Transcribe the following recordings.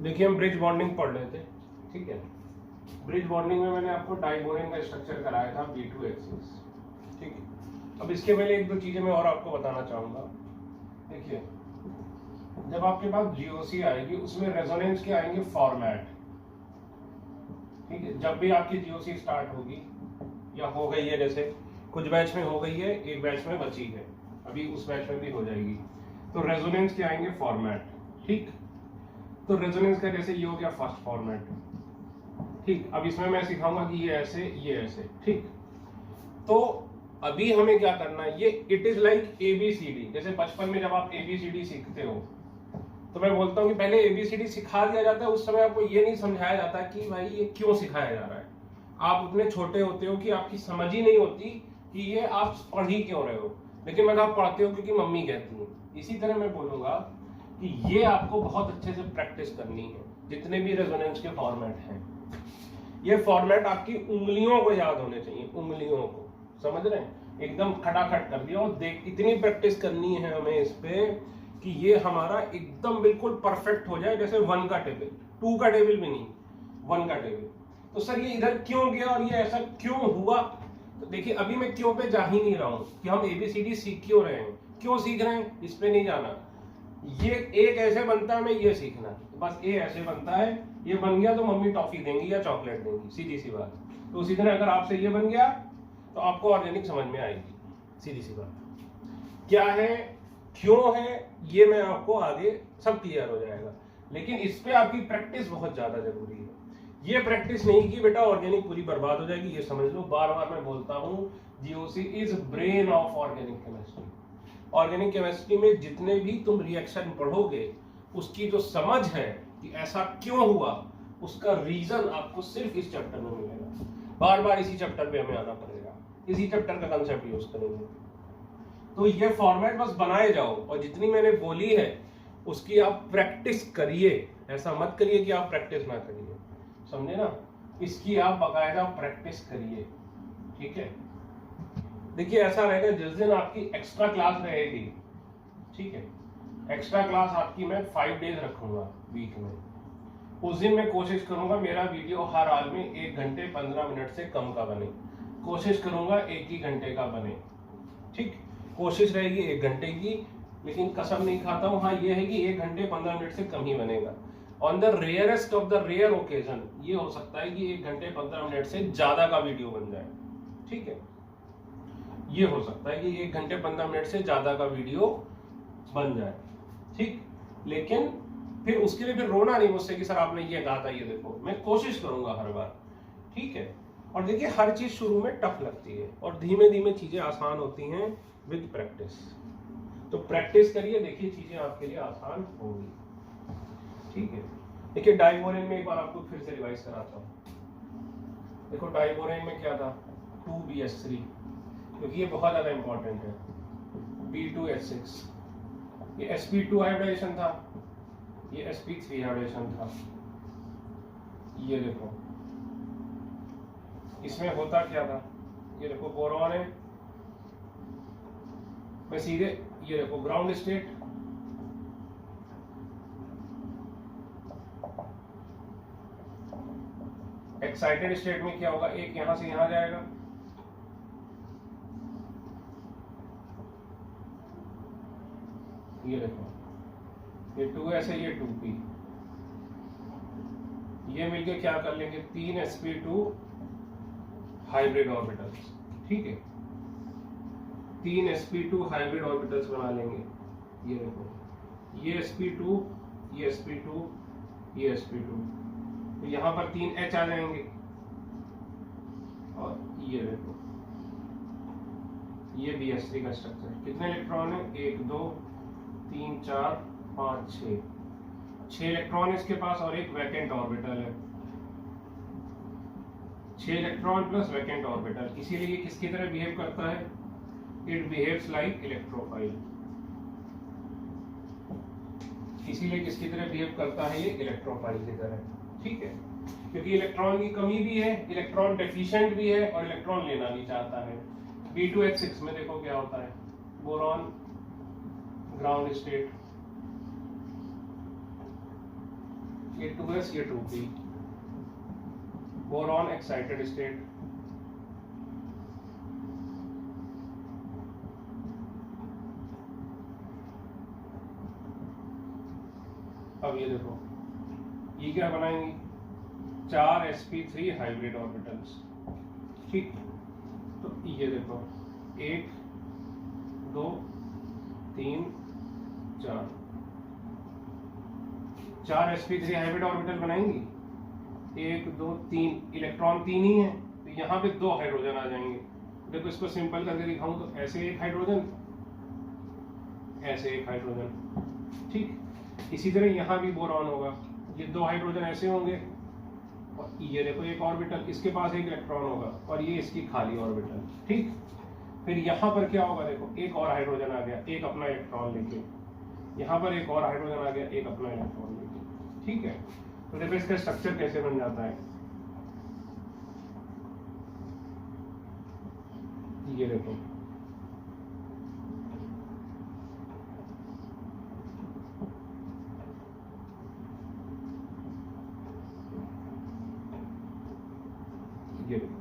देखिए हम bridge bonding पढ़ रहे थे, ठीक है। ब्रिज बॉन्डिंग में मैंने आपको डाइबोरेन का स्ट्रक्चर कराया था B2H6, ठीक है। अब इसके पहले एक दो चीजें मैं और आपको बताना चाहूंगा। देखिए जब आपके पास GOC आएगी उसमें रेजोनेंस के आएंगे फॉर्मेट, ठीक है। जब भी आपकी GOC स्टार्ट होगी या हो गई है, जैसे कुछ बैच में हो गई है, एक बैच में बची है, अभी उस बैच में भी हो जाएगी, तो रेजोनेंस के आएंगे फॉर्मेट, ठीक। तो रेजोनेंस का जैसे ये हो गया फर्स्ट फॉर्मेट, ठीक। अब इसमें मैं सिखाऊंगा कि ये ऐसे, ठीक। तो अभी हमें क्या करना है, ये इट इज लाइक ABCD। जैसे बचपन में जब आप ABCD सीखते हो तो मैं बोलता हूँ कि पहले ABCD सिखा दिया जाता है, उस समय आपको ये नहीं समझाया जाता कि भाई ये क्यों सिखाया जा रहा है। आप उतने छोटे होते हो कि आपकी समझ ही नहीं होती कि ये आप पढ़ ही क्यों रहे हो, लेकिन मैं आप पढ़ते हो क्योंकि मम्मी कहती है। इसी तरह मैं बोलूंगा कि ये आपको बहुत अच्छे से प्रैक्टिस करनी है, जितने भी रेजोनेंस के फॉर्मेट हैं। ये फॉर्मेट आपकी उंगलियों को याद होने चाहिए, उंगलियों को, समझ रहे हैं, एकदम खटाखट कर दिया। और देख इतनी प्रैक्टिस करनी है हमें इस पे कि ये हमारा एकदम बिल्कुल परफेक्ट हो जाए। जैसे 1 का टेबल, 2 का टेबल भी नहीं, 1 का टेबल। तो सर ये इधर क्यों गया और ये ऐसा क्यों हुआ, तो देखिए अभी मैं क्यों पे जा ही नहीं रहा हूं कि हम ABCD सीख क्यों रहे हैं, क्यों सीख रहे हैं, इस पे नहीं जाना। ये एक ऐसे बनता है, मैं ये सीखना, बस ये ऐसे बनता है, ये बन गया तो मम्मी टॉफी देंगी या चॉकलेट देंगी, सीधी सी बात। तो उसी तरह अगर आपसे ये बन गया तो आपको ऑर्गेनिक समझ में आएगी, सीधी सी बात। क्या है, क्यों है, ये मैं आपको आगे सब क्लियर हो जाएगा, लेकिन इस पे आपकी प्रैक्टिस बहुत ज्यादा जरूरी है। ये प्रैक्टिस नहीं की बेटा ऑर्गेनिक पूरी बर्बाद हो जाएगी, ये समझ लो। बार बार मैं बोलता हूँ GOC is brain of organic chemistry. Organic chemistry में जितने भी तुम रिएक्शन पढ़ोगे उसकी जो समझ है कि ऐसा क्यों हुआ, उसका रीजन आपको सिर्फ इस चैप्टर में मिलेगा। बार बार इसी चैप्टर पे हमें आना पड़ेगा, इसी चैप्टर का कंसेप्ट यूज करेंगे। तो ये फॉर्मेट बस बनाए जाओ और जितनी मैंने बोली है उसकी आप प्रैक्टिस करिए। ऐसा मत करिए कि आप प्रैक्टिस ना करिए, समझे ना। इसकी आप बाकायदा प्रैक्टिस करिए, ठीक है। देखिए ऐसा रहेगा जिस दिन आपकी एक्स्ट्रा क्लास रहेगी, ठीक है, एक्स्ट्रा क्लास आपकी मैं 5 डेज रखूंगा वीक में, उस दिन मैं कोशिश करूंगा मेरा वीडियो हर हाल में 1 घंटे 15 मिनट से कम का बने। कोशिश करूंगा 1 ही घंटे का बने, ठीक। कोशिश रहेगी 1 घंटे की, लेकिन कसम नहीं खाता हूं, हाँ ये है कि 1 घंटे 15 मिनट से कम ही बनेगा। On the rarest of the rare occasion ये हो सकता है कि 1 घंटे 15 मिनट से ज्यादा का वीडियो बन जाए, ठीक है। ये हो सकता है कि 1 घंटे 15 मिनट से ज्यादा का वीडियो बन जाए, ठीक। लेकिन फिर उसके लिए फिर रोना नहीं मुझसे कि सर आपने ये कहा था, ये देखो मैं कोशिश करूंगा हर बार, ठीक है। और देखिए हर चीज शुरू में टफ लगती है और धीमे धीमे चीजें आसान होती हैं विद प्रैक्टिस। तो प्रैक्टिस करिए, देखिए चीजें आपके लिए आसान होंगी, ठीक है। देखिए डाइबोरेन में एक बार आपको फिर से रिवाइज कराता हूँ। देखो डाइबोरेन में क्या था, 2BH3, क्योंकि ये बहुत ज्यादा इंपॉर्टेंट है। B2H6, ये sp2 हाइब्रिडेशन था, ये sp3 हाइब्रिडेशन था। ये देखो इसमें होता क्या था, ये देखो बोरॉन है, मैं सीधे ये देखो ग्राउंड स्टेट, एक्साइटेड स्टेट में क्या होगा, एक यहां से यहां जाएगा, ये देखो ये 2s है, ये 2p, ये मिलके क्या कर लेंगे, 3 sp2 हाइब्रिड ऑर्बिटल्स, ठीक है। 3 sp2 हाइब्रिड ऑर्बिटल्स बना लेंगे। ये देखो ये sp2, ये sp2, ये sp2, तो यहां पर 3 H आ जाएंगे। और ये देखो ये BH3 का स्ट्रक्चर, कितने इलेक्ट्रॉन है, 1 2 3 4 5 6 इलेक्ट्रॉन इसके पास और एक वैकेंट ऑर्बिटल है। 6 इलेक्ट्रॉन प्लस वैकेंट ऑर्बिटल, इसीलिए किसकी तरह बिहेव करता है, इट बिहेव्स लाइक इलेक्ट्रोफाइल। इसीलिए किसकी तरह बिहेव करता है, ये इलेक्ट्रोफाइल की तरह, ठीक है। क्योंकि इलेक्ट्रॉन की कमी भी है, इलेक्ट्रॉन डेफिशिएंट भी है और इलेक्ट्रॉन लेना भी चाहता है। B2H6 में देखो क्या होता है, बोरॉन ग्राउंड स्टेट, ये 2s, ये 2p। बोरॉन एक्साइटेड स्टेट, अब ये देखो ये क्या बनाएंगी, 4 sp3 हाइब्रिड ऑर्बिटल्स, ठीक। तो ये देखो 1 2 3 4, 4 sp3 हाइब्रिड ऑर्बिटल बनाएंगी, 1 2 3, इलेक्ट्रॉन 3 ही है, तो यहाँ पे 2 हाइड्रोजन आ जाएंगे। देखो इसको सिंपल करके दिखाऊं तो ऐसे एक हाइड्रोजन, ऐसे एक हाइड्रोजन, ठीक। इसी तरह यहाँ भी बोरॉन होगा, ये 2 हाइड्रोजन ऐसे होंगे, और ये देखो एक ऑर्बिटल, इसके पास एक इलेक्ट्रॉन होगा, और ये इसकी खाली ऑर्बिटल, ठीक। फिर यहाँ पर क्या होगा, देखो एक और हाइड्रोजन आ गया, एक अपना इलेक्ट्रॉन लेके, यहाँ पर एक और हाइड्रोजन आ गया, एक अपना इलेक्ट्रॉन लेके, ठीक है। तो देखो इसका स्ट्रक्चर कैसे बन जाता है, ये देखो ये देखो,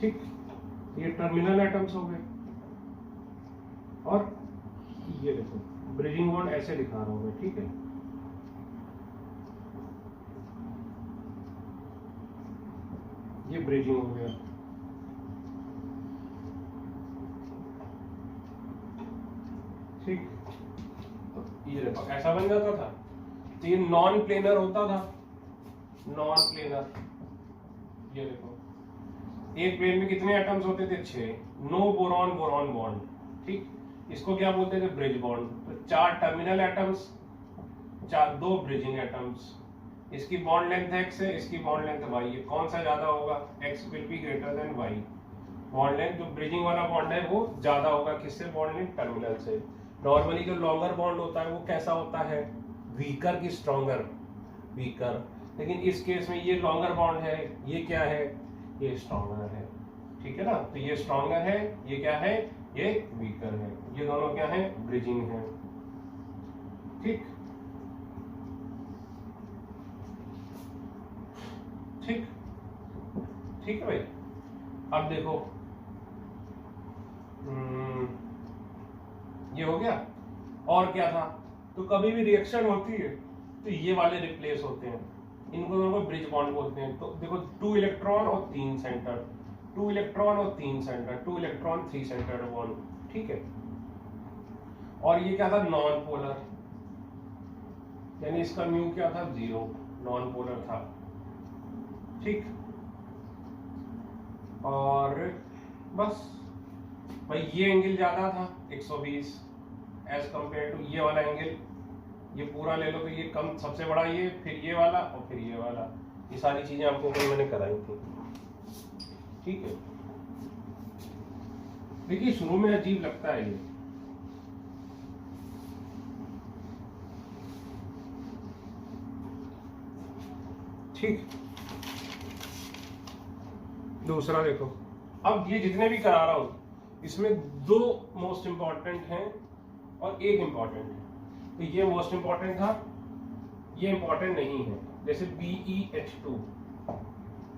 ठीक। ये टर्मिनल एटम्स हो गए, और ये देखो ब्रिजिंग बॉन्ड ऐसे दिखा रहा हूं मैं, ठीक है। ये ब्रिजिंग हो गया, ठीक। तो ये देखो ऐसा बन जाता था, तो ये नॉन प्लेनर होता था, नॉन प्लेनर। ये देखो एक प्लेन में कितने एटम्स होते थे, 6, नो बोरॉन बोरॉन बॉन्ड, ठीक। इसको क्या बोलते थे, ब्रिज बॉन्ड। तो 4 टर्मिनल एटम्स, 2 ब्रिजिंग एटम्स, इसकी बॉन्ड लेंथ x है, इसकी बॉन्ड लेंथ y है, कौन सा ज्यादा होगा, x will be greater than y। Bond length जो ब्रिजिंग वाला बॉन्ड है वो ज्यादा होगा, किससे, बॉन्ड लेंथ टर्मिनल से। नॉर्मली जो लॉन्गर बॉन्ड होता है वो कैसा होता है, वीकर की स्ट्रॉन्गर, वीकर। लेकिन इस केस में ये लॉन्गर बॉन्ड है, ये क्या है, ये स्ट्रॉन्गर है, ठीक है ना। तो ये स्ट्रॉन्गर है, ये क्या है, ये वीकर है, ये दोनों क्या है, ब्रिजिंग है, ठीक। ठीक ठीक है भाई। अब देखो ये हो गया, और क्या था, तो कभी भी रिएक्शन होती है तो ये वाले रिप्लेस होते हैं, इनको दोनों को ब्रिज बॉन्ड बोलते हैं। तो देखो 2 इलेक्ट्रॉन और 3 सेंटर, 2 इलेक्ट्रॉन और 3 सेंटर, 2 इलेक्ट्रॉन 3 सेंटर बॉन्ड, ठीक है। और ये क्या था, नॉन पोलर, यानी इसका म्यू क्या था, 0, नॉन पोलर था, ठीक। और बस भाई ये एंगल ज्यादा था 120 एज कंपेयर टू ये वाला एंगल, ये पूरा ले लो तो ये कम, सबसे बड़ा ये, फिर ये वाला और फिर ये वाला, ये सारी चीजें आपको कल मैंने कराई थी, ठीक है। देखिए शुरू में अजीब लगता है ये, ठीक। दूसरा देखो, अब ये जितने भी करा रहा हूं इसमें 2 मोस्ट इंपॉर्टेंट हैं और 1 इंपॉर्टेंट है। तो ये मोस्ट इंपॉर्टेंट था, ये इंपॉर्टेंट नहीं है, जैसे BeH2,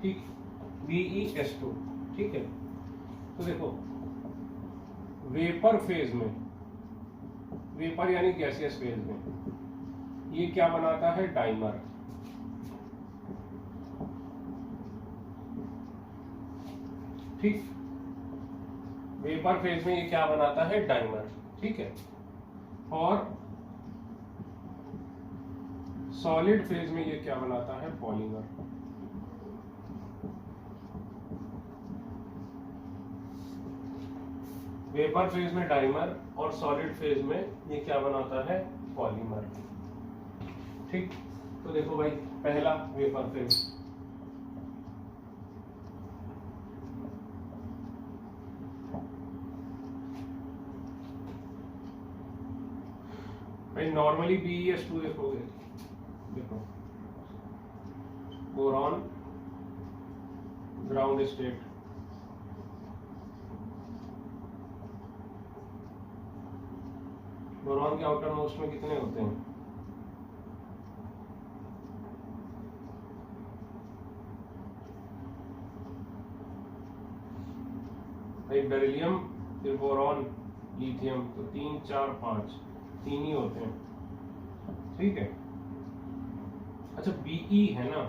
ठीक, BeH2, ठीक है। तो देखो वेपर फेज में, वेपर यानी गैसियस फेज में ये क्या बनाता है, डाइमर, ठीक। वेपर फेज में ये क्या बनाता है, डाइमर, ठीक है। और सॉलिड फेज में ये क्या बनाता है, पॉलीमर। वेपर फेज में डाइमर और सॉलिड फेज में ये क्या बनाता है, पॉलीमर, ठीक। तो देखो भाई पहला वेपर फेज, भाई नॉर्मली BeH2 देखोगे, देखो बोरॉन ग्राउंड स्टेट, बोरॉन के आउटर मोस्ट में कितने होते हैं? भाई बेरिलियम, फिर बोरॉन, लिथियम, तो 3 4 5 तीन ही होते हैं, ठीक है। अच्छा बीई है ना,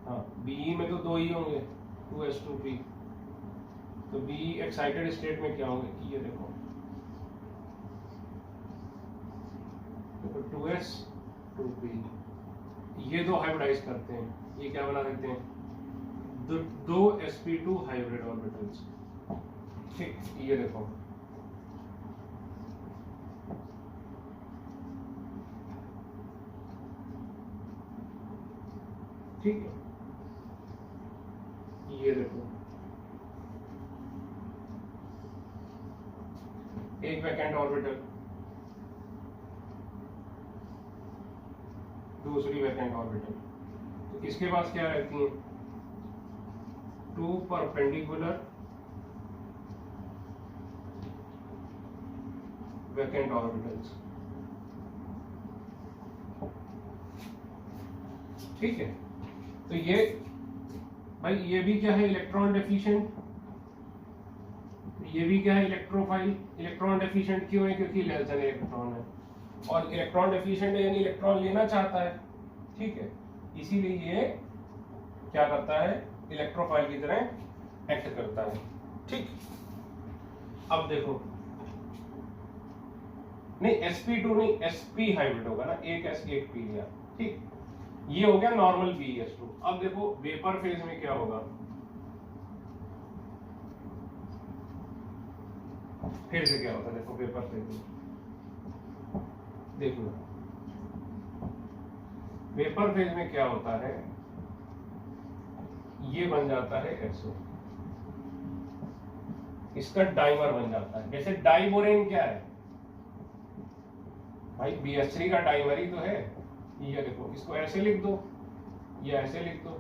हाँ बीई में तो 2 ही होंगे, 2s2p, तो बीई एक्साइटेड स्टेट में क्या होंगे? ये देखो 2s2p, ये 2 हाइब्रिडाइज करते हैं, ये क्या बना देते हैं? 2 sp2 हाइब्रिड ऑर्बिटल्स, ठीक। ये देखो ठीक है, ये देखो एक वैकेंट ऑर्बिटल, दूसरी वैकेंट ऑर्बिटल, तो इसके पास क्या रहती है? 2 परपेंडिकुलर वैकेंट ऑर्बिटल्स, ठीक है। तो ये भाई ये भी क्या है? इलेक्ट्रॉन डेफिशिएंट, ये भी क्या है? इलेक्ट्रोफाइल। इलेक्ट्रॉन डेफिशिएंट क्यों है? क्योंकि लेस देन इलेक्ट्रॉन है, और इलेक्ट्रॉन डेफिशिएंट है यानी इलेक्ट्रॉन लेना चाहता है, ठीक है। इसीलिए ये क्या करता है? इलेक्ट्रोफाइल की तरह एक्ट करता है, ठीक। अब देखो, नहीं sp2 नहीं, sp हाइब्रिड होगा ना, एक s एक p लिया, ठीक। ये हो गया नॉर्मल BeS2। अब देखो वेपर फेज में क्या होगा, फिर से क्या होता है? देखो वेपर फेज में, देखो वेपर फेज में क्या होता है? ये बन जाता है SO, इसका डाइमर बन जाता है। जैसे डाइबोरेन क्या है भाई? BH3 का डाइमर ही तो है। ये देखो, इसको ऐसे लिख दो, ये ऐसे लिख दो,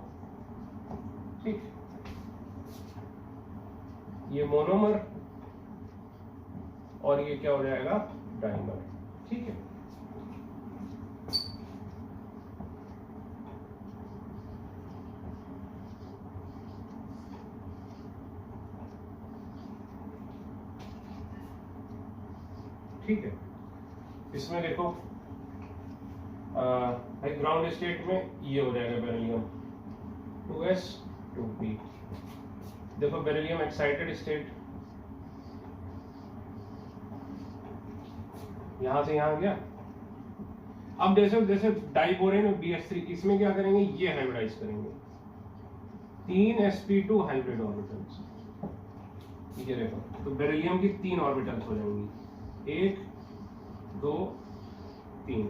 ठीक। ये मोनोमर और ये क्या हो जाएगा? डाइमर, ठीक है। ठीक है, इसमें देखो भाई ग्राउंड स्टेट में ये हो जाएगा बेरिलियम 2s2p। देखो बेरिलियम एक्साइटेड स्टेट, यहां से यहां गया। अब जैसे जैसे डाइबोरेन और BH3, इसमें क्या करेंगे? ये हाइब्रिडाइज करेंगे, 3 sp2 हाइब्रिड ऑर्बिटल्स, ये देखो। तो बेरिलियम की 3 ऑर्बिटल्स हो जाएंगी, 1 2 3,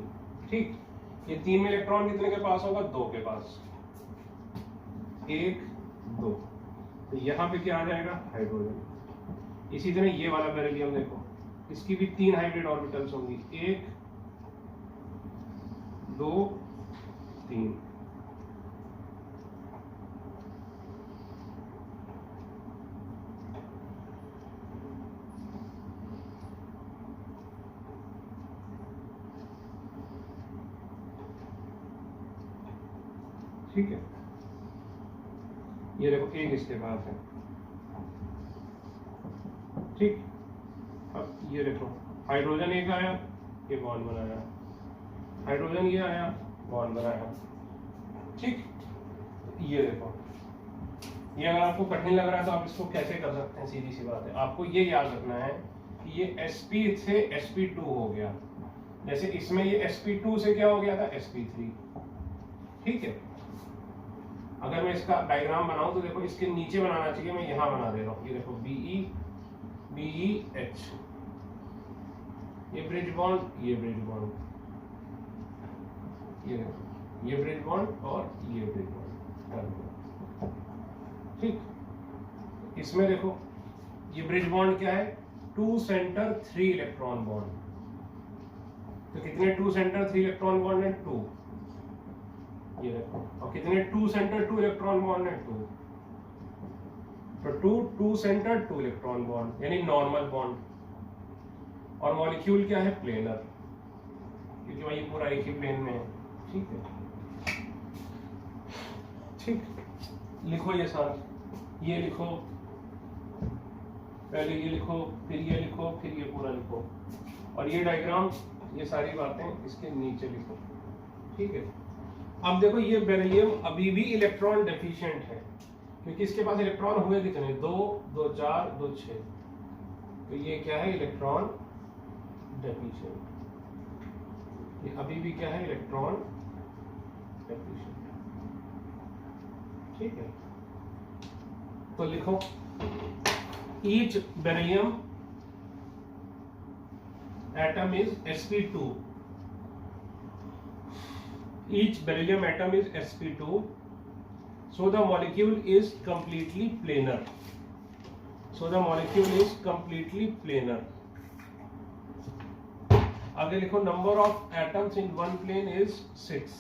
ठीक। ये 3 में इलेक्ट्रॉन कितने के पास होगा? 2 के पास, 1 2, तो यहां पे क्या आ जाएगा? हाइड्रोजन। इसी तरह ये वाला बेरिलियम देखो, इसकी भी 3 हाइब्रिड ऑर्बिटल्स होंगी, 1 2 3, ठीक है। ये देखो एक इसके पास है, ठीक। अब ये देखो हाइड्रोजन एक आया, ये बॉन्ड बनाया, हाइड्रोजन ये आया, बॉन्ड बनाया, ठीक। ये देखो, ये अगर आपको कठिन लग रहा है तो आप इसको कैसे कर सकते हैं? सीधी सी बात है, आपको ये याद रखना है कि ये sp से sp2 हो गया, जैसे इसमें ये sp2 से क्या हो गया था? sp3, ठीक है। अगर मैं इसका डायग्राम बनाऊं तो देखो इसके नीचे बनाना चाहिए, मैं यहां बना दे रहा हूं। ये देखो BeBeH, ये ब्रिज बॉन्ड, ये ब्रिज बॉन्ड, ये देखो ये ब्रिज बॉन्ड और ये ब्रिज बॉन्ड, ठीक। इसमें देखो ये ब्रिज बॉन्ड क्या है? 2 सेंटर 3 इलेक्ट्रॉन बॉन्ड। तो कितने 2 सेंटर 3 इलेक्ट्रॉन बॉन्ड है? 2। ये देखो, और कितने 2 सेंटर 2 इलेक्ट्रॉन बॉन्ड है? 2। तो two center two electron bond यानी नॉर्मल बॉन्ड, और मॉलिक्यूल क्या है, प्लेनर, क्योंकि भाई ये पूरा एक ही प्लेन में है। ठीक है, ठीक, लिखो ये सारा, ये लिखो, पहले ये लिखो, फिर ये लिखो, फिर ये पूरा लिखो, और ये डायग्राम, ये सारी बातें इसके नीचे लिखो। ठीक है, अब देखो ये बेरिलियम अभी भी इलेक्ट्रॉन डेफिशिएंट है, क्योंकि इसके पास इलेक्ट्रॉन हुए कितने, 2 2 4 2 6, तो ये क्या है, इलेक्ट्रॉन डेफिशिएंट, ये अभी भी क्या है, इलेक्ट्रॉन डेफिशिएंट। ठीक है, तो लिखो each beryllium atom is sp2, each beryllium atom is sp2, so the molecule is completely planar, so the molecule is completely planar. आगे लिखो number of atoms in one plane is 6,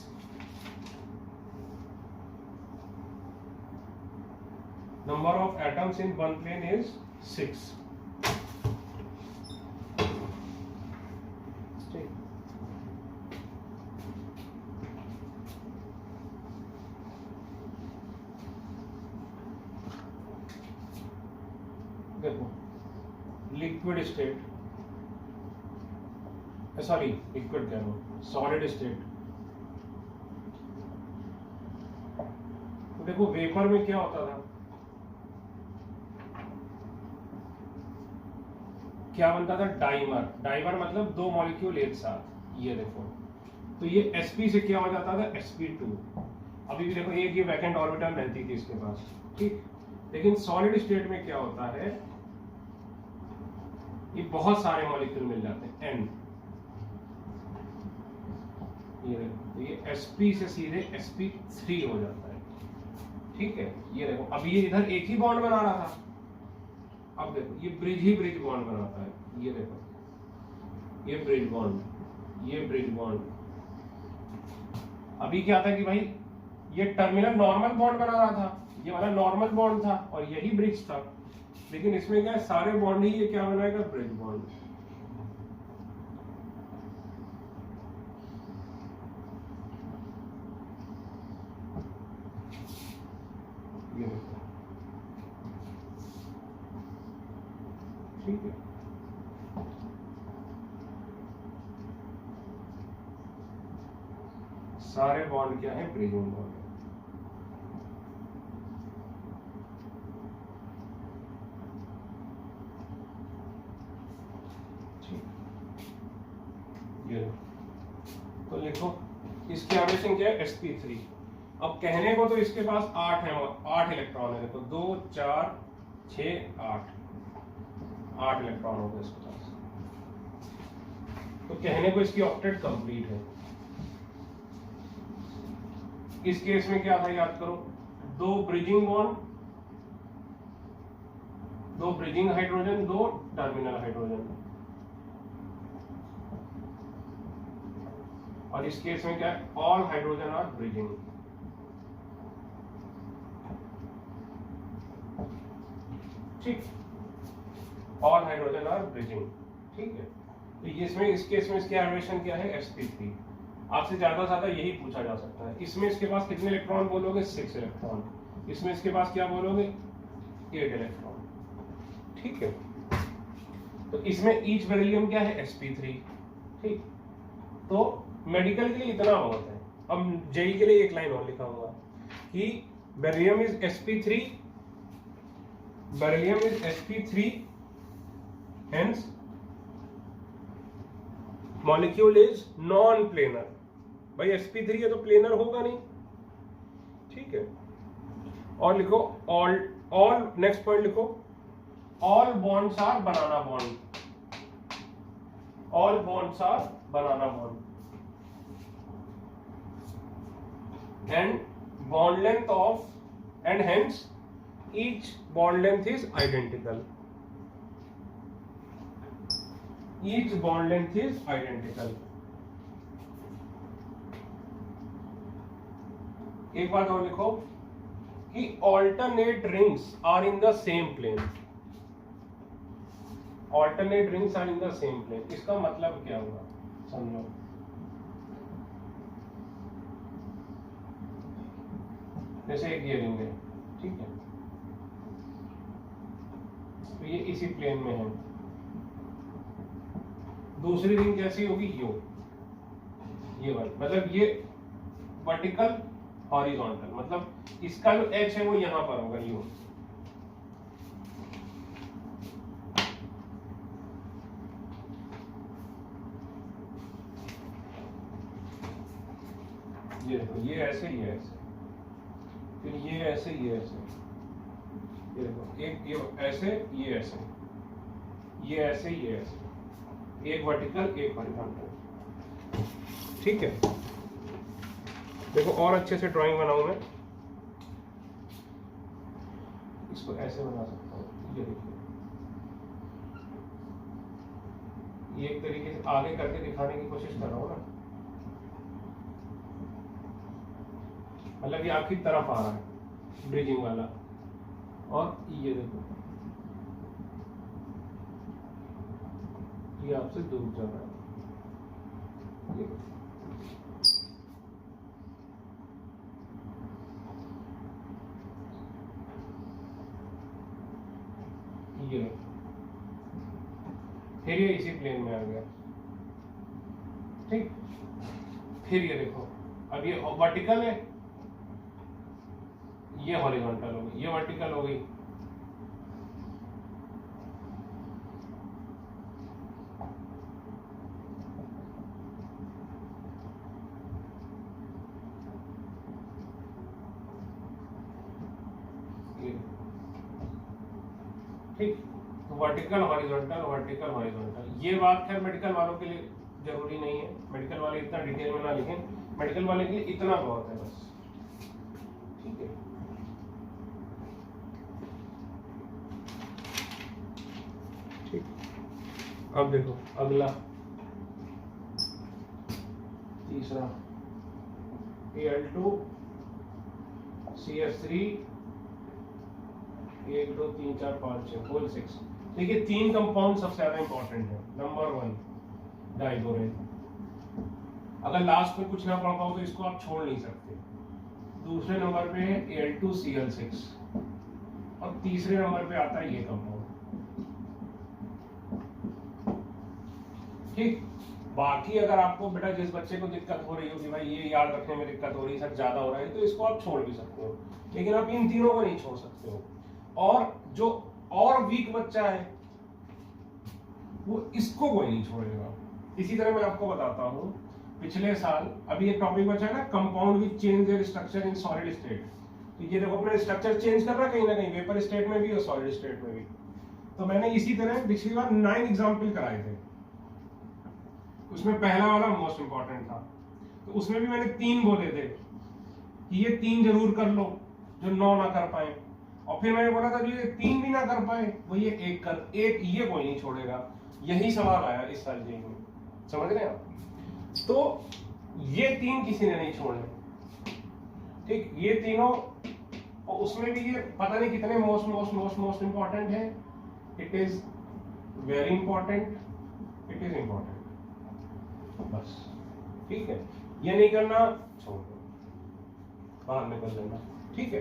number of atoms in one plane is 6. देखो liquid state, sorry liquid कह रहा हूं, solid state, तो देखो vapour में क्या होता था, क्या बनता था, डाइमर, डाइमर मतलब दो मॉलिक्यूल एक साथ, ये देखो, तो ये sp से क्या हो जाता था, sp2, अभी भी देखो एक ये वैकेंट ऑर्बिटल रहती थी इसके पास। ठीक, लेकिन सॉलिड स्टेट में क्या होता है, ये बहुत सारे मॉलिक्यूल मिल जाते हैं, n, ये देखो, तो ये sp से सीधे sp3 हो जाता है। ठीक है, ये देखो अभी ये इधर एक ही बॉन्ड बना रहा था, अब देखो ये ब्रिज ही ब्रिज बॉन्ड बनाता है, ये देखो, ये ब्रिज बॉन्ड, ये ब्रिज बॉन्ड, अभी क्या था कि भाई ये टर्मिनल नॉर्मल बॉन्ड बना रहा था, ये वाला नॉर्मल बॉन्ड था और यही ब्रिज था, लेकिन इसमें क्या है, सारे बॉन्ड ही ये क्या बनाएगा, ब्रिज बॉन्ड। ये देखो, ठीक है, सारे बॉन्ड क्या है, ब्रिजिंग बॉन्ड है। ये तो लिखो इसकी एवरेशन क्या है, sp3। अब कहने को तो इसके पास 8 है, 8 इलेक्ट्रॉन है, देखो 2 4 6 8 इलेक्ट्रॉन हो गए इसके पास, तो कहने को इसकी ऑक्टेट कंप्लीट है। इस केस में क्या था, याद करो, 2 bridging bond, 2 bridging hydrogen, 2 terminal hydrogen, और इस केस में क्या है, ऑल हाइड्रोजन आर ब्रिजिंग। ठीक, ऑल हाइड्रोजन आर ब्रिजिंग। ठीक है, तो इसमें इस केस में इसकी एवरेशन क्या है, sp3। आपसे ज्यादा यही पूछा जा सकता है। इसमें इसके पास कितने इलेक्ट्रॉन बोलोगे, 6 इलेक्ट्रॉन, इसमें इसके पास क्या बोलोगे, 8 इलेक्ट्रॉन। ठीक है, तो इसमें ईच बेरिलियम क्या है, sp3। ठीक, तो मेडिकल के लिए इतना बहुत है। अब जेई के लिए एक लाइन और लिखाऊंगा कि beryllium is sp3, beryllium is sp3, hence molecule is non planar. भाई sp3 है तो प्लेनर होगा नहीं। ठीक है, और लिखो ऑल नेक्स्ट पॉइंट लिखो, all bonds are banana bond, all bonds are banana bond, and bond length of, and hence each bond length is identical, each bond length is identical। एक बात और लिखो कि alternate rings are in the same plane. Alternate rings are in the same plane. इसका मतलब क्या हुआ समझो। जैसे एक ये रिंग है, ठीक है, तो ये इसी प्लेन में है। दूसरी रिंग कैसी होगी, ये वाली, मतलब ये वर्टिकल हॉरिजॉन्टल, मतलब इसका जो एच है वो यहां पर होगा, यू। ये देखो, ये ऐसे, ये ऐसे, फिर ये ऐसे, ये ऐसे, ये देखो, एक ये ऐसे, ये ऐसे, ये ऐसे, ये ऐसे, एक वर्टिकल एक हॉरिजॉन्टल, ठीक है। देखो और अच्छे से ड्राइंग बनाऊं मैं, इसको ऐसे बना सकता हूँ। ये देखिए, ये एक तरीके से आगे करके दिखाने की कोशिश कर रहा हूँ ना, मतलब ये आपकी तरफ आ रहा है ब्रिजिंग वाला, और ये देखो ये आपसे दूर जा रहा है। ये फिर ये इसी प्लेन में आ गया, ठीक। फिर ये देखो, अब ये वर्टिकल है, ये हॉरिजॉन्टल हो गई, ये वर्टिकल हो गई। ठीक, तो वर्टिकल हॉरिजॉन्टल, वर्टिकल हॉरिजॉन्टल। ये बात खैर मेडिकल वालों के लिए जरूरी नहीं है, मेडिकल वाले इतना डिटेल में ना लिखें, मेडिकल वाले के लिए इतना बहुत है बस, ठीक है। ठीक, अब देखो अगला तीसरा Al2 CH3 1 2 3 4 5 6 होल 6। देखिए तीन कंपाउंड सबसे ज्यादा इंपॉर्टेंट है। नंबर 1 डाइबोरेन, अगर लास्ट में कुछ ना पढ़ पाओ तो इसको आप छोड़ नहीं सकते। दूसरे नंबर पे है Al2Cl6 और तीसरे नंबर पे आता है ये कंपाउंड, ठीक। बाकी अगर आपको बेटा जिस बच्चे को दिक्कत हो रही हो कि भाई ये याद रखने में दिक्कत हो रही है, सर ज्यादा हो रहा है, तो इसको आप छोड़ भी सकते हो, लेकिन आप इन तीनों को नहीं छोड़ सकते हो। और जो और वीक बच्चा है वो इसको कोई नहीं छोड़ेगा। इसी तरह मैं आपको बताता हूं, पिछले साल अभी एक टॉपिक बचा है ना, compound which change their structure in solid state. तो ये देखो अपने स्ट्रक्चर चेंज कर रहा है कहीं ना कहीं, वेपर स्टेट में भी और सॉलिड स्टेट में भी। तो मैंने इसी तरह पिछली बार 9 एग्जाम्पल कराए थे, उसमें पहला वाला मोस्ट इंपॉर्टेंट था। तो उसमें भी मैंने 3 बोले थे कि ये 3 जरूर कर लो जो 9 ना कर पाए, और फिर मैंने बोला था जो ये 3 भी ना कर पाए वो ये 1 कर, 1 ये कोई नहीं छोड़ेगा। यही सवाल आया इस साल जेईई में, समझ रहे हैं आप। तो ये 3 किसी ने नहीं छोड़े, ठीक। ये तीनों, और उसमें भी ये पता नहीं कितने most most most most important है। It is very important, it is important, बस, ठीक है। ये नहीं करना छोड़ दो, बाहर निकल लेना, ठीक है।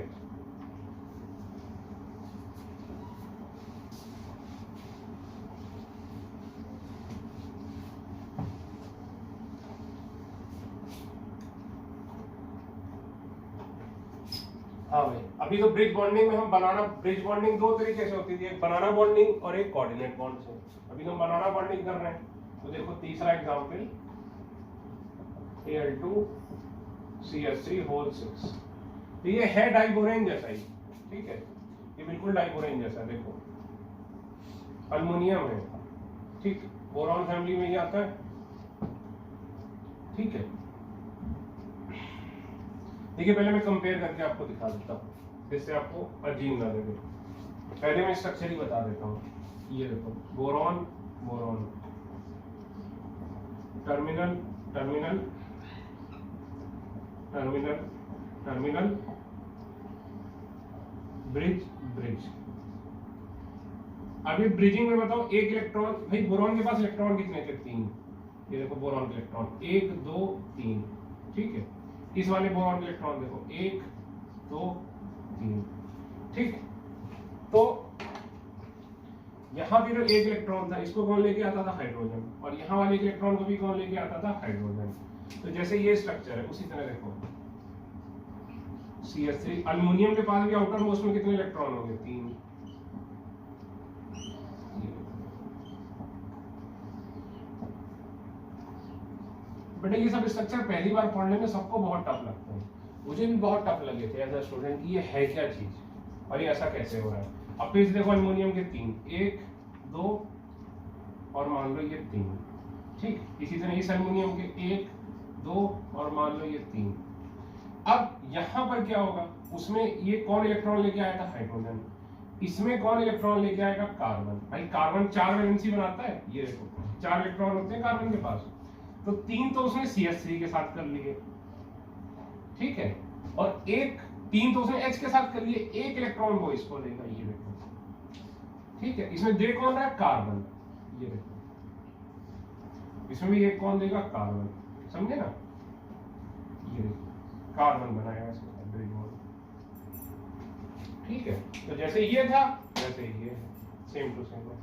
हाँ भाई, अभी तो ब्रिज बॉन्डिंग में हम बनाना, ब्रिज बॉन्डिंग 2 तरीके से होती थी, एक बनाना बॉन्डिंग और एक कोऑर्डिनेट बॉन्ड से। अभी हम बनाना बॉन्डिंग कर रहे हैं। तो देखो तीसरा एग्जांपल Al2CH3 होल 6। तो ये है डाइबोरेन जैसा ही, ठीक है, ये बिल्कुल डाइबोरेन जैसा। देखो अल्युमिनियम है, ठीक, बोरॉन फैमिली में ये आता है, ठीक है। देखिए पहले मैं कंपेयर करके आपको दिखा देता हूँ, जिससे आपको अजीब ना लगे। पहले मैं स्ट्रक्चर ही बता देता हूँ। ये देखो boron, boron, terminal terminal terminal terminal bridge bridge. अभी ब्रिजिंग में बताओ एक इलेक्ट्रॉन, भाई बोरॉन के पास इलेक्ट्रॉन कितने थे? 3। ये देखो बोरॉन के इलेक्ट्रॉन 1 2 3, ठीक है। इस वाले बोरॉन के इलेक्ट्रॉन देखो 1 2 3, ठीक। तो यहाँ भी जो एक इलेक्ट्रॉन था, इसको कौन लेके आता था? हाइड्रोजन। और यहाँ वाले इलेक्ट्रॉन को भी कौन लेके आता था? हाइड्रोजन। तो जैसे ये स्ट्रक्चर है, उसी तरह देखो CH3। अल्युमिनियम के पास भी आउटर मोस्ट में कितने इलेक्ट्रॉन हो गए? 3। बेटा ये सब स्ट्रक्चर पहली बार पढ़ने में सबको बहुत टफ लगता है, मुझे भी बहुत टफ लगे थे एज अ स्टूडेंट कि ये है क्या चीज और ये ऐसा कैसे हो रहा है। अब फिर देखो अल्युमिनियम के 3, 1 2 और मान लो ये 3, ठीक। इसी तरह इस अल्युमिनियम के 1 2 और मान लो ये 3। अब यहाँ पर क्या होगा? उसमें ये कौन इलेक्ट्रॉन लेके आया था? हाइड्रोजन। इसमें कौन इलेक्ट्रॉन लेके आएगा? कार्बन। भाई कार्बन 4 वैलेंसी बनाता है, ये देखो 4 इलेक्ट्रॉन होते हैं कार्बन के पास। तो 3 तो उसने CH3 के साथ कर लिए, ठीक है। और 3 तो उसने H के साथ कर लिए, 1 इलेक्ट्रॉन वो इसको लेगा, ये देखो, ठीक है। इसमें दे कौन रहा है? कार्बन, ये देखो। इसमें भी एक कौन देगा? कार्बन, समझे ना? ये देखो कार्बन बनाएगा इसके ब्रिज बॉन्ड, ठीक है। तो जैसे ये था वैसे ये है, सेम टू सेम है।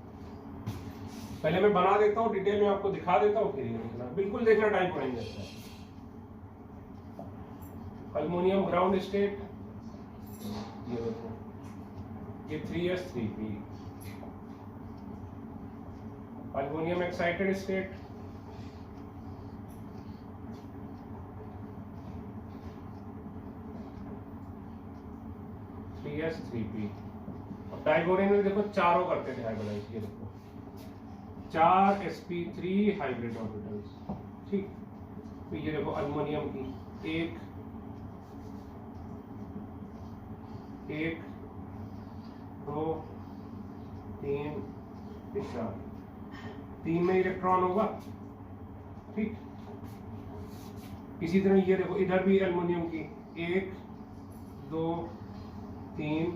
पहले मैं बना देता हूँ, डिटेल में आपको दिखा देता हूँ, फिर ये देखना, बिल्कुल देखना टाइप पॉइंट जैसा है। अल्युमिनियम ग्राउंड स्टेट, ये देखो ये 3s3p। Aluminium excited state, diborane में देखो चारों करते थे हाइब्रिडाइज, ये देखो 4 sp3 हाइब्रिड ऑर्बिटल्स, ठीक। तो ये देखो अल्युमिनियम की 1 2 3 4, 3 में इलेक्ट्रॉन होगा, ठीक। इसी तरह ये देखो इधर भी अल्युमिनियम की 1 2 3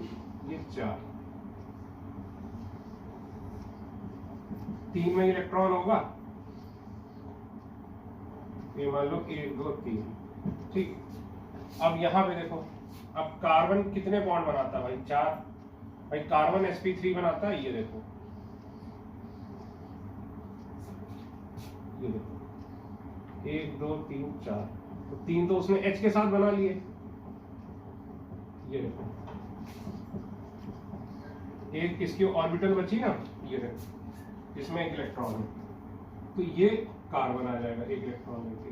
ये 4, 3 में इलेक्ट्रॉन होगा, ये मान लो 1 2 3, ठीक। अब यहाँ पे देखो, अब कार्बन कितने बॉन्ड बनाता है? भाई 4। भाई कार्बन sp3 बनाता है, ये देखो, ये देखो 1 2 3 4, तो 3 तो उसने H के साथ बना लिए, ये देखो एक इसकी ऑर्बिटल बची ना, ये देखो इसमें एक इलेक्ट्रॉन है, तो ये कार्बन आ जाएगा 1 इलेक्ट्रॉन लेके,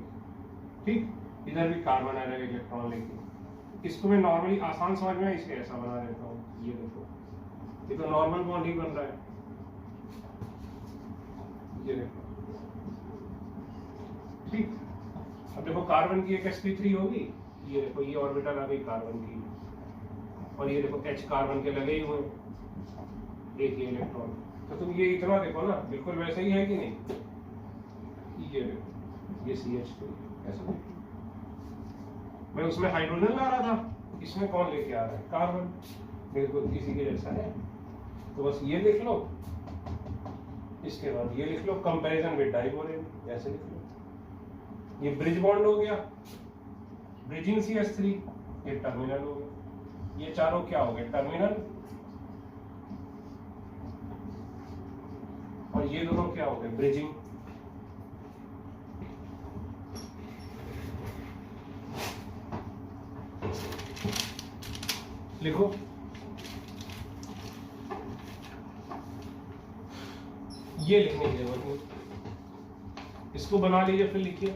ठीक। इधर भी कार्बन आ जाएगा 1 इलेक्ट्रॉन लेके। इसको मैं नॉर्मली आसान समझ में इसे ऐसा बना देता हूँ, ये देखो ये तो नॉर्मल बॉन्ड ही बन रहा है, ये देखो, ठीक। अब देखो कार्बन की एक sp3 होगी, ये देखो ये ऑर्बिटल आ गई कार्बन की, और ये देखो H कार्बन के लगे ही हुए, एक ये इलेक्ट्रॉन। तो तुम ये इतना देखो ना, बिल्कुल वैसे ही है कि नहीं? ये देखो ये CH2, ऐसा देखो। मैं उसमें हाइड्रोजन ला रहा था, इसमें कौन लेके आ रहा है? कार्बन, बिल्कुल इसी के जैसा है। तो बस ये लिख लो, इसके बाद ये लिख लो कंपैरिजन विद डाइबोरेन, ऐसे लिख लो। ये ब्रिज बॉन्ड हो गया, ब्रिजिंग CH3, ये टर्मिनल हो गया, ये चारों क्या हो गए? टर्मिनल। और ये दोनों क्या हो गए? ब्रिजिंग। लिखो ये लिखने की जरूरत नहीं, इसको बना लीजिए, फिर लिखिए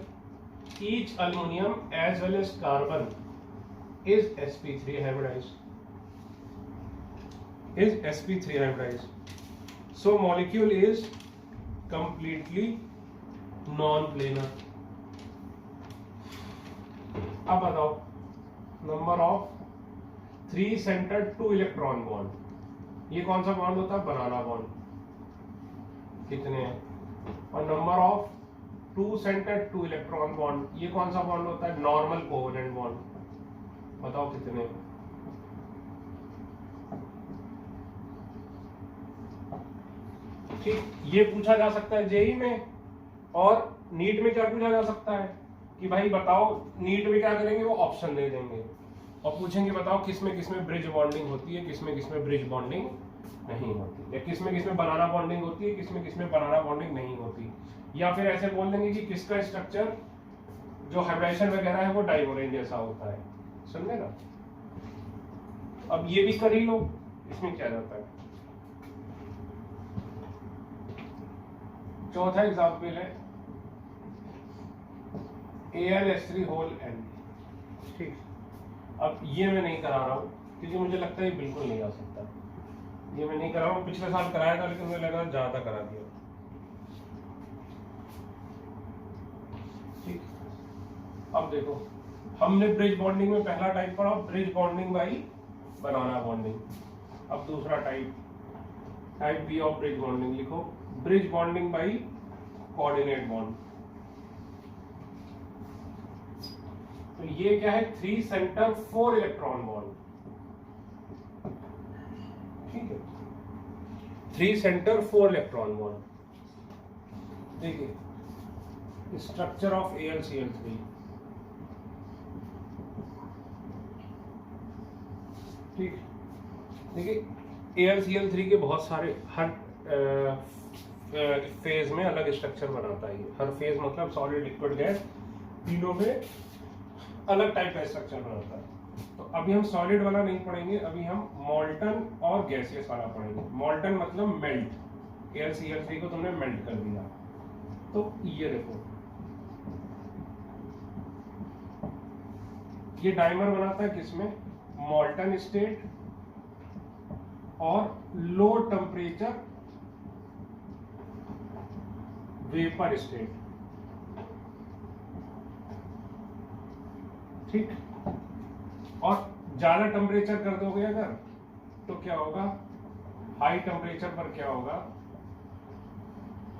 each aluminum as well as carbon is sp3 hybridized, is sp3 hybridized, so molecule is completely non-planar। अब बताओ number of 3 centred 2 electron bond, ये कौन सा बॉन्ड होता है? बनाना बॉन्ड, कितने हैं? और number of 2 centred 2 electron bond, ये कौन सा बॉन्ड होता है? नॉर्मल कोवेलेंट बॉन्ड, बताओ कितने? ठीक, ये पूछा जा सकता है जेई में, और नीट में क्या पूछा जा सकता है कि भाई बताओ, नीट में क्या करेंगे, वो ऑप्शन दे देंगे और पूछेंगे बताओ किसमें ब्रिज बॉन्डिंग होती है, किसमें ब्रिज बॉन्डिंग नहीं होती, या किसमें बनाना बॉन्डिंग होती है, किसमें बनाना बॉन्डिंग नहीं होती, या फिर ऐसे बोल देंगे कि किसका स्ट्रक्चर जो हाइब्रिडेशन वगैरह है वो डाइमोरेन जैसा होता है। समझे ना? अब ये भी कर ही लो, इसमें क्या जाता है। चौथा एग्जाम्पल है AlS3 होल n। ठीक, अब ये मैं नहीं करा रहा हूं क्योंकि मुझे लगता है ये बिल्कुल नहीं आ सकता, ये मैं नहीं करा रहा हूं। पिछले साल कराया था लेकिन मुझे लगा ज्यादा करा दिया। ठीक, अब देखो, हमने ब्रिज बॉन्डिंग में पहला टाइप पढ़ा bridge bonding by banana bonding. अब दूसरा type B of bridge bonding लिखो, bridge bonding by coordinate bond. तो ये क्या है, 3 सेंटर 4 इलेक्ट्रॉन बॉन्ड। ठीक है, 3 सेंटर 4 इलेक्ट्रॉन बॉन्ड। देखिए स्ट्रक्चर ऑफ AlCl3। ठीक, देखिए AlCl3 के बहुत सारे, हर फेज में अलग स्ट्रक्चर बनाता है। हर फेज मतलब सॉलिड लिक्विड गैस तीनों में अलग टाइप का स्ट्रक्चर बनाता है। तो अभी हम सॉलिड वाला नहीं पढ़ेंगे, अभी हम मॉल्टन और गैसियस वाला पढ़ेंगे। मॉल्टन मतलब मेल्ट, AlCl3 को तुमने मेल्ट कर दिया। तो ये देखो, ये डाइमर बनाता है किसमें, मॉल्टन स्टेट और लो टेम्परेचर वेपर स्टेट। ठीक, और ज्यादा टेम्परेचर कर दोगे अगर तो क्या होगा, हाई टेम्परेचर पर क्या होगा,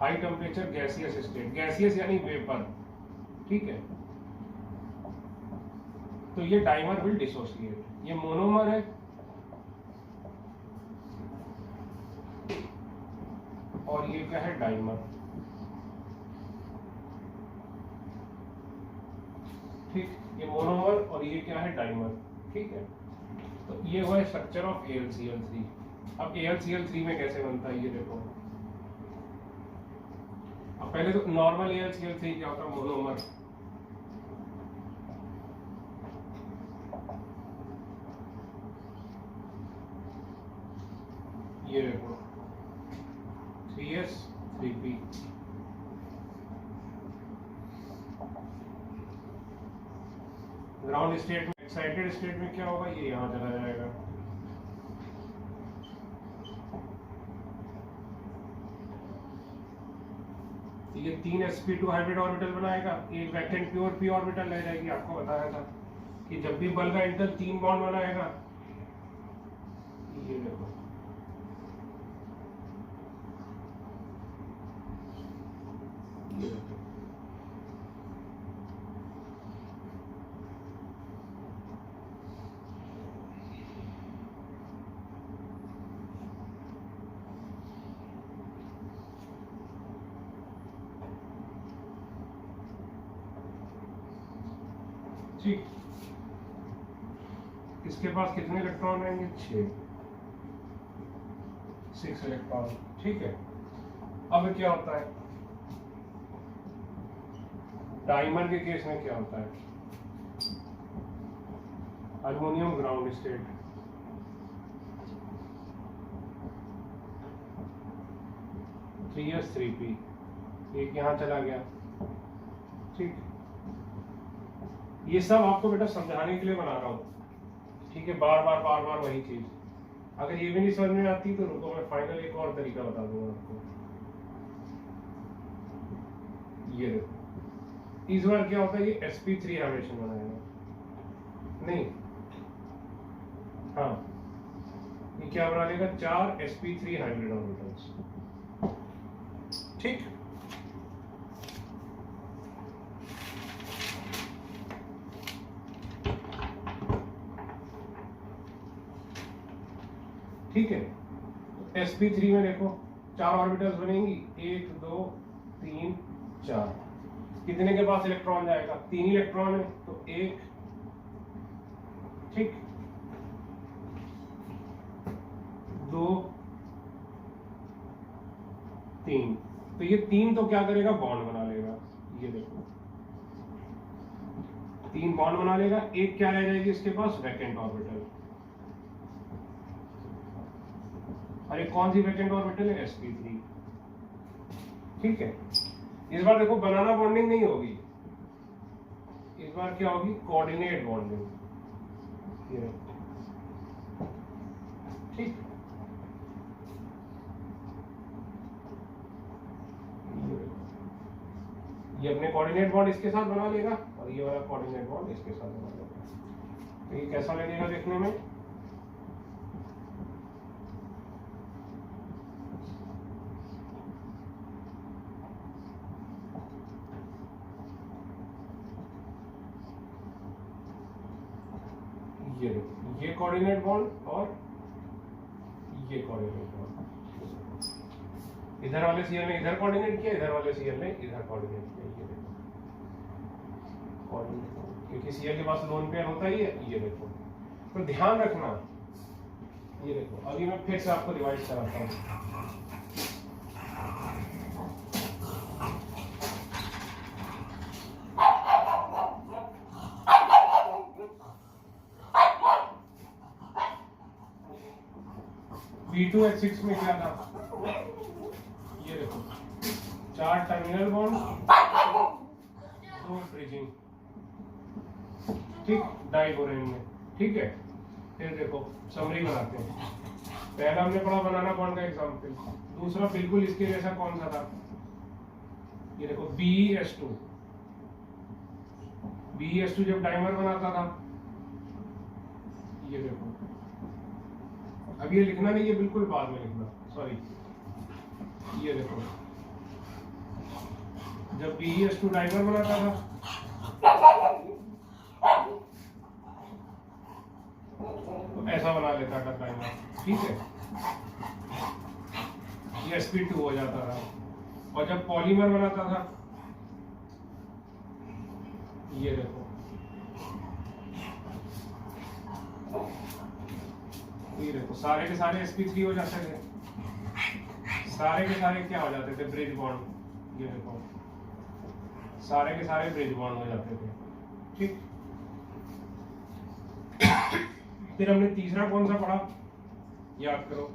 high temperature gaseous state, gaseous यानी वेपर। ठीक है, तो ये डाइमर विल डिसोसिएट। ये मोनोमर है और ये क्या है, डाइमर। ठीक, ये मोनोमर और ये क्या है, डाइमर। ठीक है, तो ये हुआ स्ट्रक्चर ऑफ AlCl3। अब AlCl3 में कैसे बनता है ये देखो। अब पहले तो नॉर्मल AlCl3 क्या होता है, मोनोमर। ये देखो 3s 3p। ग्राउंड स्टेट में, एक्साइटेड स्टेट में क्या होगा, ये यहां चला जाएगा। ये 3 sp2 हाइब्रिड ऑर्बिटल बनाएगा, एक वैकेंट प्योर p ऑर्बिटल रह जाएगी। आपको बताया था कि जब भी बल का इंटर 3 बॉन्ड बनाएगा, ये देखो ठीक। इसके पास कितने इलेक्ट्रॉन रहेंगे, 6 इलेक्ट्रॉन। ठीक है, अब क्या होता है डाइमर के केस में, क्या होता है, aluminium ground state, (3s 3p), एक यहां चला गया। ठीक, ये सब आपको बेटा समझाने के लिए बना रहा हूं। ठीक है, बार बार वही चीज। अगर ये भी नहीं समझ में आती तो रुको, मैं फाइनल एक और तरीका बता दूंगा आपको। ये देखो, इस बार क्या होता है, ये sp3 हाइब्रिडेशन बनाएगा नहीं, हाँ ये क्या बना लेगा, 4 sp3 हाइब्रिड ऑर्बिटल्स। ठीक, ठीक है, sp3 में देखो 4 ऑर्बिटल्स बनेंगी, 1 2 3 4। कितने के पास इलेक्ट्रॉन जाएगा? 3 इलेक्ट्रॉन है तो 1, ठीक, 2 3। तो ये 3 तो क्या करेगा? बॉन्ड बना लेगा। ये देखो 3 बॉन्ड बना लेगा। एक क्या रह जाएगी इसके पास? Vacant orbital. और एक कौन सी वैकेंट ऑर्बिटल है? sp3। ठीक है, इस बार देखो बनाना बॉन्डिंग नहीं होगी, इस बार क्या होगी? Coordinate bonding. ठीक, ये अपने कोऑर्डिनेट बॉन्ड इसके साथ बना लेगा और ये वाला कोऑर्डिनेट बॉन्ड इसके साथ बना लेगा। तो ये कैसा लगेगा देखने में? ये देखो, ये कोऑर्डिनेट बॉन्ड और ये कोऑर्डिनेट बॉन्ड। इधर वाले सीएल ने इधर कोऑर्डिनेट किया, इधर वाले सीएल ने इधर कोऑर्डिनेट किया। ये देखो कोऑर्डिनेट, क्योंकि सीएल के पास लोन पेयर होता ही है। ये देखो, तो ध्यान रखना। ये देखो, अभी मैं फिर से आपको रिवाइज कराता हूँ। B2H6 में क्या था? ये देखो 4 टर्मिनल बॉन्ड, 2 ब्रिजिंग, ठीक, डाइबोरेन में। ठीक है, फिर देखो समरी बनाते हैं। पहला हमने पढ़ा बनाना बॉन्ड का एग्जांपल, दूसरा बिल्कुल इसके जैसा कौन सा था? ये देखो BeS2। BeS2 जब डाइमर बनाता था, ये देखो, अब ये लिखना नहीं, ये बिल्कुल बाद में लिखना, सॉरी। ये देखो जब BeS2 डाइमर बनाता था तो ऐसा बना लेता था डाइमर। ठीक है, ये sp2 हो जाता था। और जब पॉलीमर बनाता था, ये देखो, ये देखो सारे के सारे sp3 हो जाते थे, सारे के सारे क्या हो जाते थे? Bridge bond. ये देखो सारे के सारे ब्रिज बॉन्ड हो जाते थे। ठीक, फिर हमने तीसरा कौन सा पढ़ा? याद करो,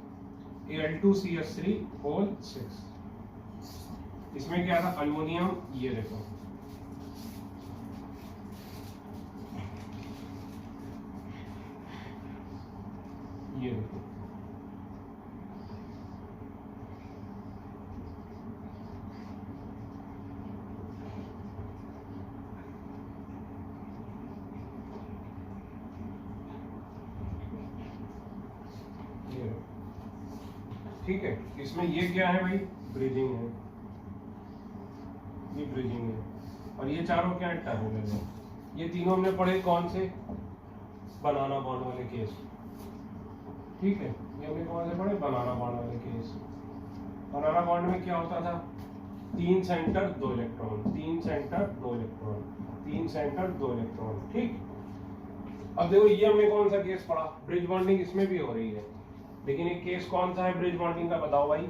Al2CH3O6। इसमें क्या था? अल्युमिनियम। ये देखो ये देखो ये। ठीक है, इसमें ये क्या है भाई? ब्रिजिंग है, ये ब्रिजिंग है। और ये चारों क्या है? टर्मिनल है। ये तीनों हमने पढ़े कौन से? बनाना बॉन्ड वाले केस। ठीक है, ये हमने कौन से पढ़े? बनाना बॉन्ड वाले केस। बनाना बॉन्ड में क्या होता था? 3 centre 2 electron, 3 centre 2 electron, 3 centre 2 electron. ठीक, अब देखो ये हमने कौन सा केस पढ़ा? ब्रिज बॉन्डिंग इसमें भी हो रही है, लेकिन एक केस कौन सा है ब्रिज बॉन्डिंग का? बताओ भाई।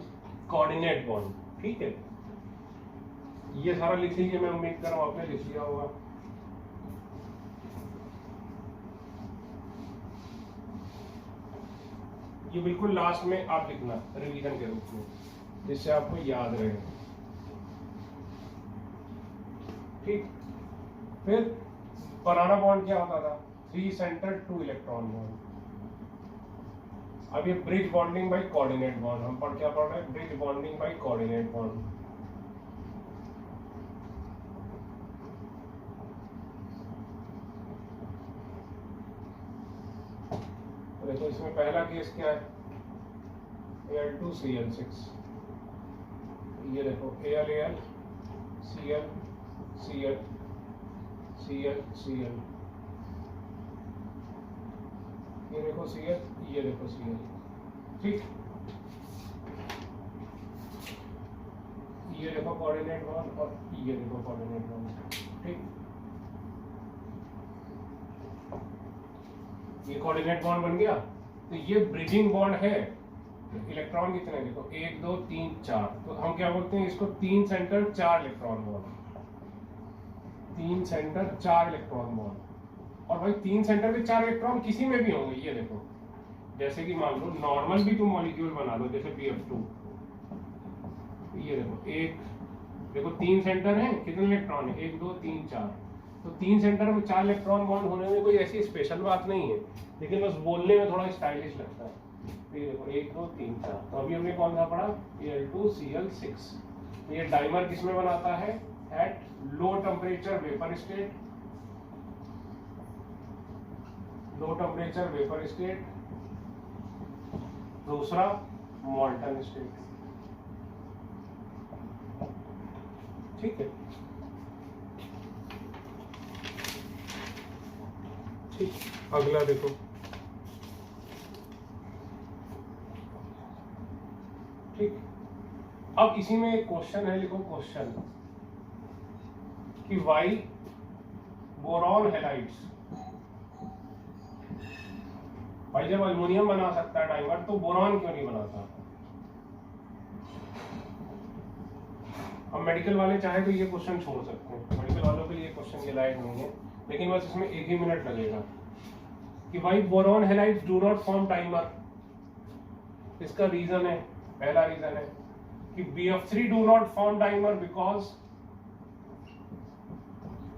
Coordinate bond. ठीक है, ये सारा लिख लीजिए, मैं उम्मीद कर रहा हूं आपने लिख लिया होगा। ये बिल्कुल लास्ट में आप लिखना रिवीजन के रूप में, जिससे आपको याद रहे। ठीक, फिर बनाना बॉन्ड क्या होता था? 3 सेंटर 2 इलेक्ट्रॉन बॉन्ड। अब ये bridge bonding by coordinate bond, हम क्या पढ़ रहे हैं? Bridge bonding by coordinate bond. देखो इसमें पहला केस क्या है? Al2Cl6। ये देखो Al Cl Cl Cl Cl, ये देखो Cl, ये देखो Cl। ठीक, ये देखो कोऑर्डिनेट बॉन्ड और ये देखो कोऑर्डिनेट बॉन्ड, ठीक। ये कोऑर्डिनेट बॉन्ड बन गया, तो ये ब्रिजिंग बॉन्ड है। इलेक्ट्रॉन कितने देखो 1 2 3 4, तो हम क्या बोलते हैं इसको 3 centre 4 electron bond, 3 centre 4 electron bond. और भाई 3 सेंटर के 4 इलेक्ट्रॉन किसी में भी होंगे। ये देखो जैसे कि मान लो नॉर्मल भी तुम मॉलिक्यूल बना लो, जैसे PF2, ये देखो एक देखो 3 सेंटर है, कितने इलेक्ट्रॉन है 1 2 3 4, तो 3 सेंटर में 4 इलेक्ट्रॉन बॉन्ड होने में कोई ऐसी स्पेशल बात नहीं है, लेकिन बस बोलने में थोड़ा स्टाइलिश लगता है। तो ये देखो 1 2 3 4, तो अभी हमने कौन सा पढ़ा Al2Cl6। तो ये डाइमर किसमें बनाता है, at low temperature vapour state, low temperature vapour state, दूसरा मॉल्टन स्टेट, ठीक है। ठीक, अगला देखो ठीक। अब इसी में एक क्वेश्चन है, लिखो क्वेश्चन कि वाई बोरॉन हैलाइड्स, भाई जब अल्युमिनियम बना सकता है डाइमर, तो बोरॉन क्यों नहीं बनाता। अब मेडिकल वाले चाहे तो ये क्वेश्चन छोड़ सकते हैं, मेडिकल वालों के लिए क्वेश्चन ये लायक नहीं है, लेकिन बस इसमें 1 ही मिनट लगेगा कि भाई boron halides do not form dimer. इसका रीजन है, पहला रीजन है कि BF3 do not form dimer because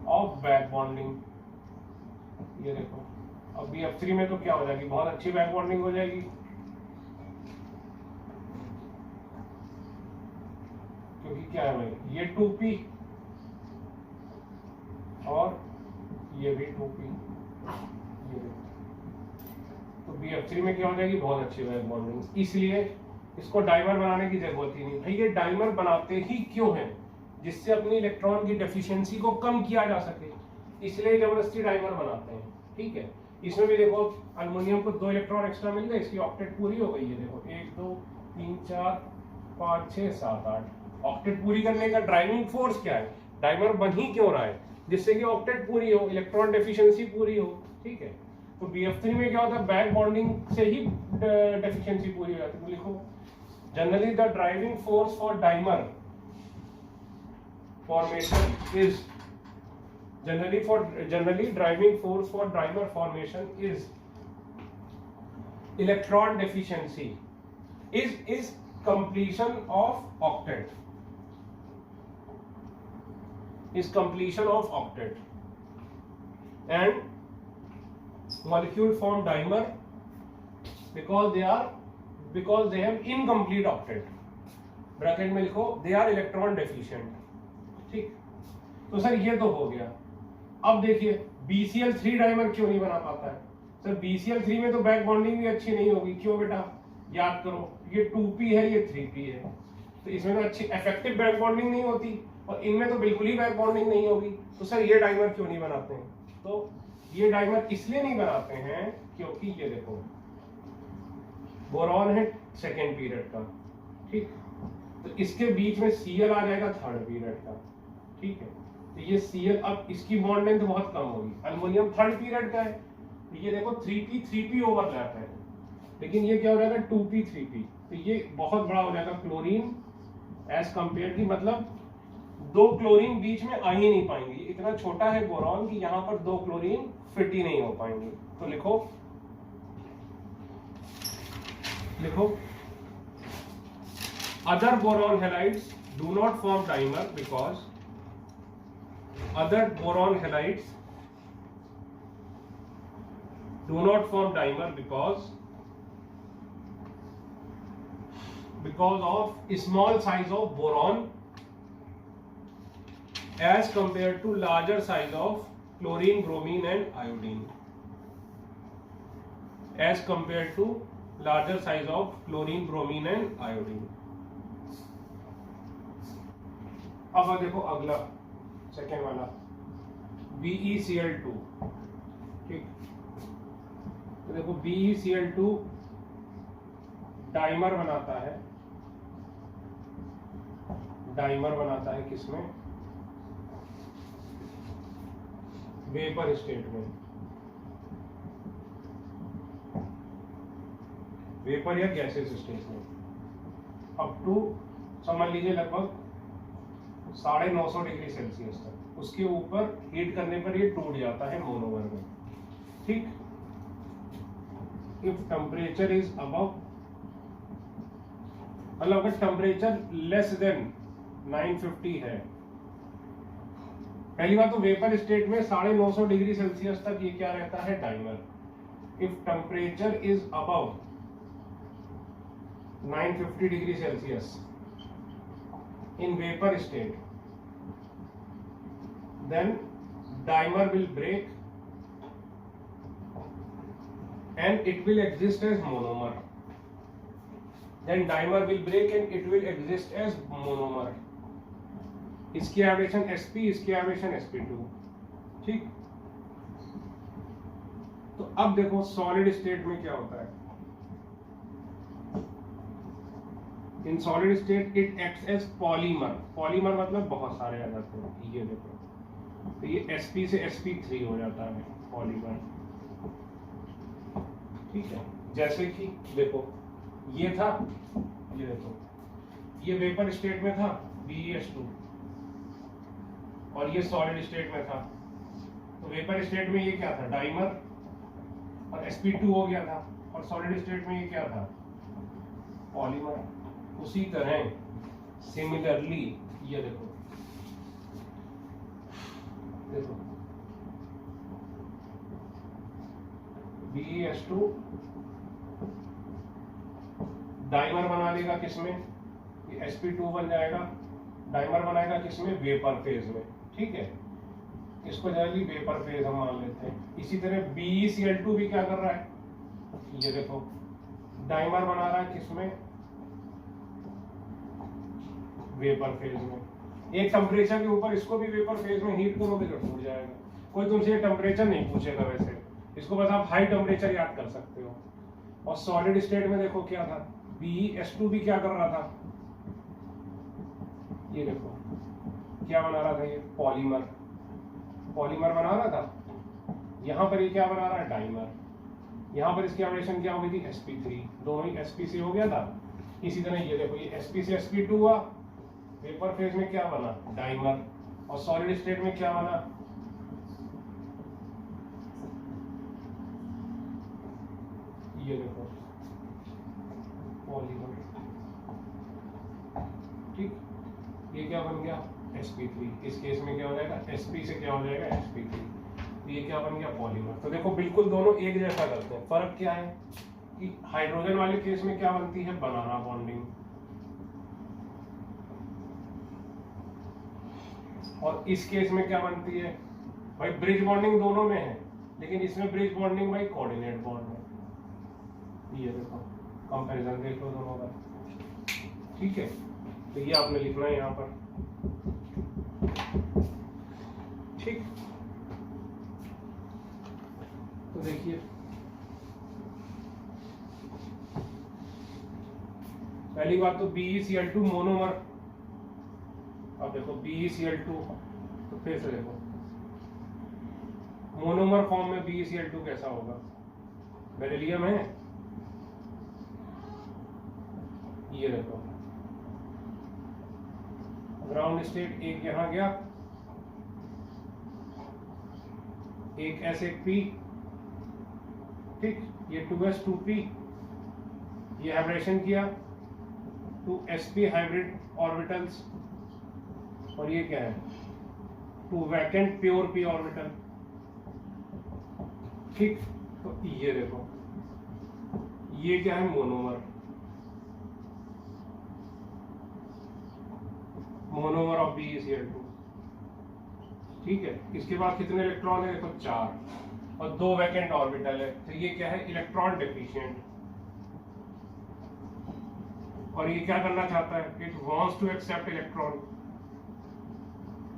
of back bonding. ये देखो अब BF3 में तो क्या हो जाएगी, बहुत अच्छी बैक बॉन्डिंग हो जाएगी, क्योंकि क्या है भाई ये 2p और ये भी 2p, ये तो BF3 में क्या हो जाएगी, बहुत अच्छी बैक बॉन्डिंग, इसलिए इसको डाइमर बनाने की जरूरत ही नहीं। भाई ये डाइमर बनाते ही क्यों हैं, जिससे अपनी इलेक्ट्रॉन की डेफिशिएंसी को कम किया जा सके, इसलिए जबरदस्ती डाइमर बनाते हैं, ठीक है। इसमें भी देखो अल्युमिनियम को 2 इलेक्ट्रॉन एक्स्ट्रा मिल गए, इसकी ऑक्टेट पूरी हो गई है। देखो 1 2 3 4 5 6 7 8, ऑक्टेट पूरी करने का ड्राइविंग फोर्स क्या है, डाइमर बन ही क्यों रहा है, जिससे कि ऑक्टेट पूरी हो, इलेक्ट्रॉन डेफिशिएंसी पूरी हो, ठीक है। तो BF3 में क्या होता है, बैक बॉन्डिंग से ही डेफिशिएंसी पूरी हो जाती है। तो लिखो generally the driving force for dimer formation is generally driving force for dimer formation is electron deficiency, is completion of octet, is completion of octet, and molecule form dimer because they have incomplete octet, bracket में लिखो they are electron deficient, ठीक। तो sir ये तो हो गया। अब देखिए BCl3 डाइमर क्यों नहीं बना पाता है, सर BCl3 में तो बैक बॉन्डिंग भी अच्छी नहीं होगी, क्यों बेटा, याद करो ये 2p है ये 3p है, तो इसमें तो अच्छी इफेक्टिव बैक बॉन्डिंग नहीं होती, और इनमें तो बिल्कुल ही बैक बॉन्डिंग नहीं होगी, तो सर ये डाइमर क्यों नहीं बनाते हैं। तो ये डाइमर इसलिए नहीं बनाते हैं क्योंकि ये देखो बोरॉन है 2nd पीरियड का, ठीक, तो इसके बीच में Cl आ जाएगा 3rd पीरियड का, ठीक है। तो ये Cl, अब इसकी बॉन्ड लेंथ बहुत कम होगी, अल्युमिनियम 3rd पीरियड का है, तो ये देखो 3p ओवरलैप है, लेकिन ये क्या हो जाएगा 2p 3p, तो ये बहुत बड़ा हो जाएगा क्लोरीन एज कंपेयर की, मतलब 2 क्लोरीन बीच में आ ही नहीं पाएंगे, इतना छोटा है बोरॉन कि यहाँ पर 2 क्लोरीन फिट ही नहीं हो पाएंगे। तो लिखो other boron halides do not form dimer because other boron halides do not form dimer because of small size of boron as compared to larger size of chlorine, bromine and iodine, as compared to larger size of chlorine, bromine and iodine। अब देखो अगला second वाला BeCl2, ठीक, तो देखो BeCl2 dimer बनाता है, dimer बनाता है किसमें, वेपर स्टेट में, वेपर या गैसेस स्टेट में, अप टू समझ लीजिए लगभग 950 डिग्री सेल्सियस तक। उसके ऊपर हीट करने पर ये टूट जाता है मोनोमर में, ठीक। इफ टेम्परेचर इज अबव, मतलब अगर टेम्परेचर लेस देन 950 है, पहली बात तो वेपर स्टेट में 950 डिग्री सेल्सियस तक ये क्या रहता है, dimer. If temperature is above 950 degree Celsius in vapor state, then dimer will break and it will exist as monomer. Then dimer will break and it will exist as monomer. इसकी aberration sp, इसकी aberration sp2, ठीक। तो अब देखो solid state में क्या होता है। In solid state it acts as polymer, polymer मतलब बहुत सारे आ जाते हैं, ये देखो, तो ये sp से sp3 हो जाता है पॉलीमर, ठीक है। जैसे कि देखो ये था, ये देखो ये वेपर स्टेट में था BeS2 और ये सॉलिड स्टेट में था। तो वेपर स्टेट में ये क्या था, डाइमर, और sp2 हो गया था, और सॉलिड स्टेट में ये क्या था, पॉलीमर। उसी तरह सिमिलरली ये देखो, देखो BeS2 डाइमर बना लेगा किसमें, ये sp2 बन जाएगा, डाइमर बनाएगा किसमें, वेपर फेज में, ठीक है। इसको जाएगी वेपर फेज हम मान लेते हैं। इसी तरह BeCl2 भी क्या कर रहा है, ये देखो डाइमर बना रहा है किसमें, वेपर फेज में। एक टेम्परेचर के ऊपर इसको भी वेपर फेज में हीट करोगे तो टूट जाएगा। कोई तुमसे ये टेम्परेचर नहीं पूछेगा वैसे, इसको बस आप हाई टेम्परेचर याद कर सकते हो। और सॉलिड स्टेट में देखो क्या था, BeS2 भी क्या कर रहा था, ये देखो क्या बना रहा था, ये पॉलीमर, पॉलीमर बना रहा था। यहाँ पर ये क्या बना रहा है, डाइमर। यहाँ पर इसकी एवरेशन क्या हो गई थी, sp3, दोनों ही sp से हो गया था। इसी तरह ये देखो ये sp से sp2 हुआ, वेपर फेज में क्या बना, डाइमर, और सॉलिड स्टेट में क्या बना, ये देखो पॉलीमर, ठीक। ये क्या बन गया, sp3। इस केस में क्या हो जाएगा, sp से क्या हो जाएगा, sp3। तो ये क्या बन गया, पॉलीमर। तो देखो बिल्कुल दोनों एक जैसा करते हैं। फर्क क्या है कि हाइड्रोजन वाले केस में क्या बनती है, बनाना बॉन्डिंग, और इस केस में क्या बनती है भाई, ब्रिज बॉन्डिंग दोनों में है, लेकिन इसमें ब्रिज बॉन्डिंग भाई कोऑर्डिनेट बॉन्ड है। ये देखो कंपैरिजन देख लो दोनों का, ठीक है। तो ये आपने लिखना है यहाँ पर, ठीक। तो देखिए पहली बात तो BeCl2 मोनोमर। अब देखो BeCl2, तो फिर से देखो मोनोमर फॉर्म में BeCl2 कैसा होगा, बेरिलियम है, ये देखो ग्राउंड स्टेट एक यहां गया, एक S एक P, ठीक। ये 2S 2P, ये एब्रेशन किया 2sp हाइब्रिड ऑर्बिटल्स, और ये क्या है, 2 वैकेंट प्योर p ऑर्बिटल, ठीक। तो ये देखो ये क्या है, मोनोमर, मोनोमर ऑफ BeCl2, ठीक है। इसके बाद कितने इलेक्ट्रॉन है, देखो 4, और 2 वैकेंट ऑर्बिटल है। तो ये क्या है, इलेक्ट्रॉन डेफिशिएंट। और ये क्या करना चाहता है, it wants to accept electron,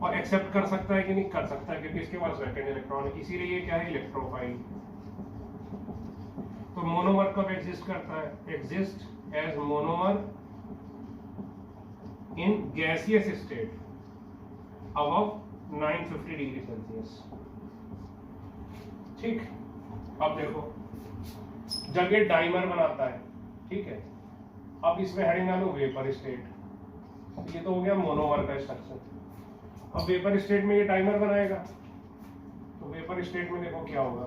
और एक्सेप्ट कर सकता है कि नहीं, कर सकता है, क्योंकि इसके पास वैकेंट इलेक्ट्रॉन है, इसीलिए ये क्या है, इलेक्ट्रोफाइल। तो मोनोमर कब एग्जिस्ट करता है, exist as monomer in gaseous state above 950 degree Celsius. ठीक, अब देखो जब ये डाइमर बनाता है, ठीक है, अब इसमें हेडिंग डालो वेपर स्टेट, ये तो हो गया मोनोमर का स्ट्रक्चर। अब वेपर स्टेट में ये डाइमर बनाएगा, तो वेपर स्टेट में देखो क्या होगा,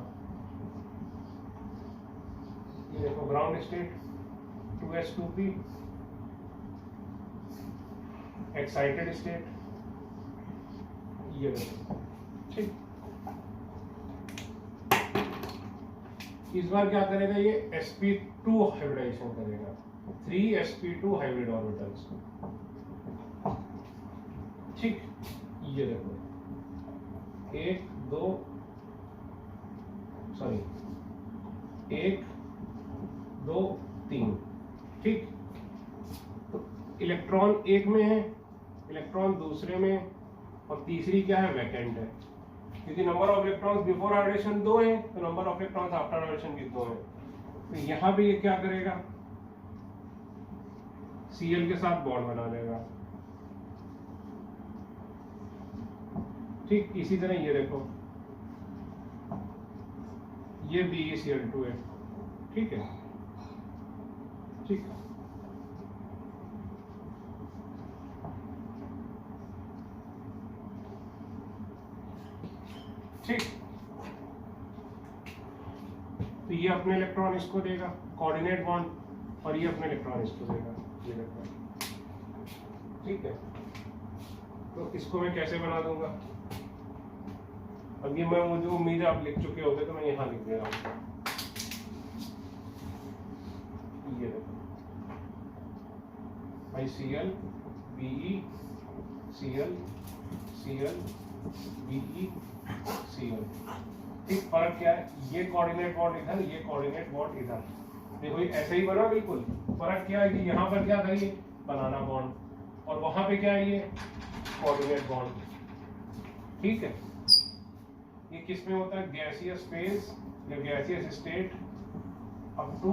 ये देखो ground state 2s2p, excited state, ये देखो। ठीक, इस बार क्या करेगा, ये sp2 हाइब्रिडाइजेशन करेगा, 3sp2 हाइब्रिड ऑर्बिटल्स। ठीक, ये देखो 1 2 3। ठीक, तो इलेक्ट्रॉन एक में है, इलेक्ट्रॉन दूसरे में, और तीसरी क्या है, वैकेंट है, क्योंकि number of electrons before hybridisation 2 है, तो number of electrons after hybridisation भी 2 है। तो यहां पे ये क्या करेगा, Cl के साथ बॉन्ड बना लेगा। ठीक, इसी तरह ये देखो, ये BeCl2 है। ठीक है, ठीक, ठीक, तो ये अपने इलेक्ट्रॉन इसको देगा कोऑर्डिनेट बॉन्ड, और ये अपने इलेक्ट्रॉन इसको देगा, ये इलेक्ट्रॉन। ठीक है, तो इसको मैं कैसे बना दूंगा, अब ये मैं मुझे उम्मीद है आप लिख चुके होंगे, तो मैं यहाँ लिख दे रहा हूँ। ये देखो भाई Cl Be Cl Cl Be Cl। ठीक, फर्क क्या है, ये कोऑर्डिनेट बॉन्ड इधर, ये कोऑर्डिनेट बॉन्ड इधर, देखो ये ऐसे ही बना बिल्कुल। फर्क क्या है कि यहाँ पर क्या था, ये बनाना बॉन्ड, और वहां पे क्या है, ये कोऑर्डिनेट बॉन्ड। ठीक है, ये किस में होता है, गैसियस फेज या gaseous state up to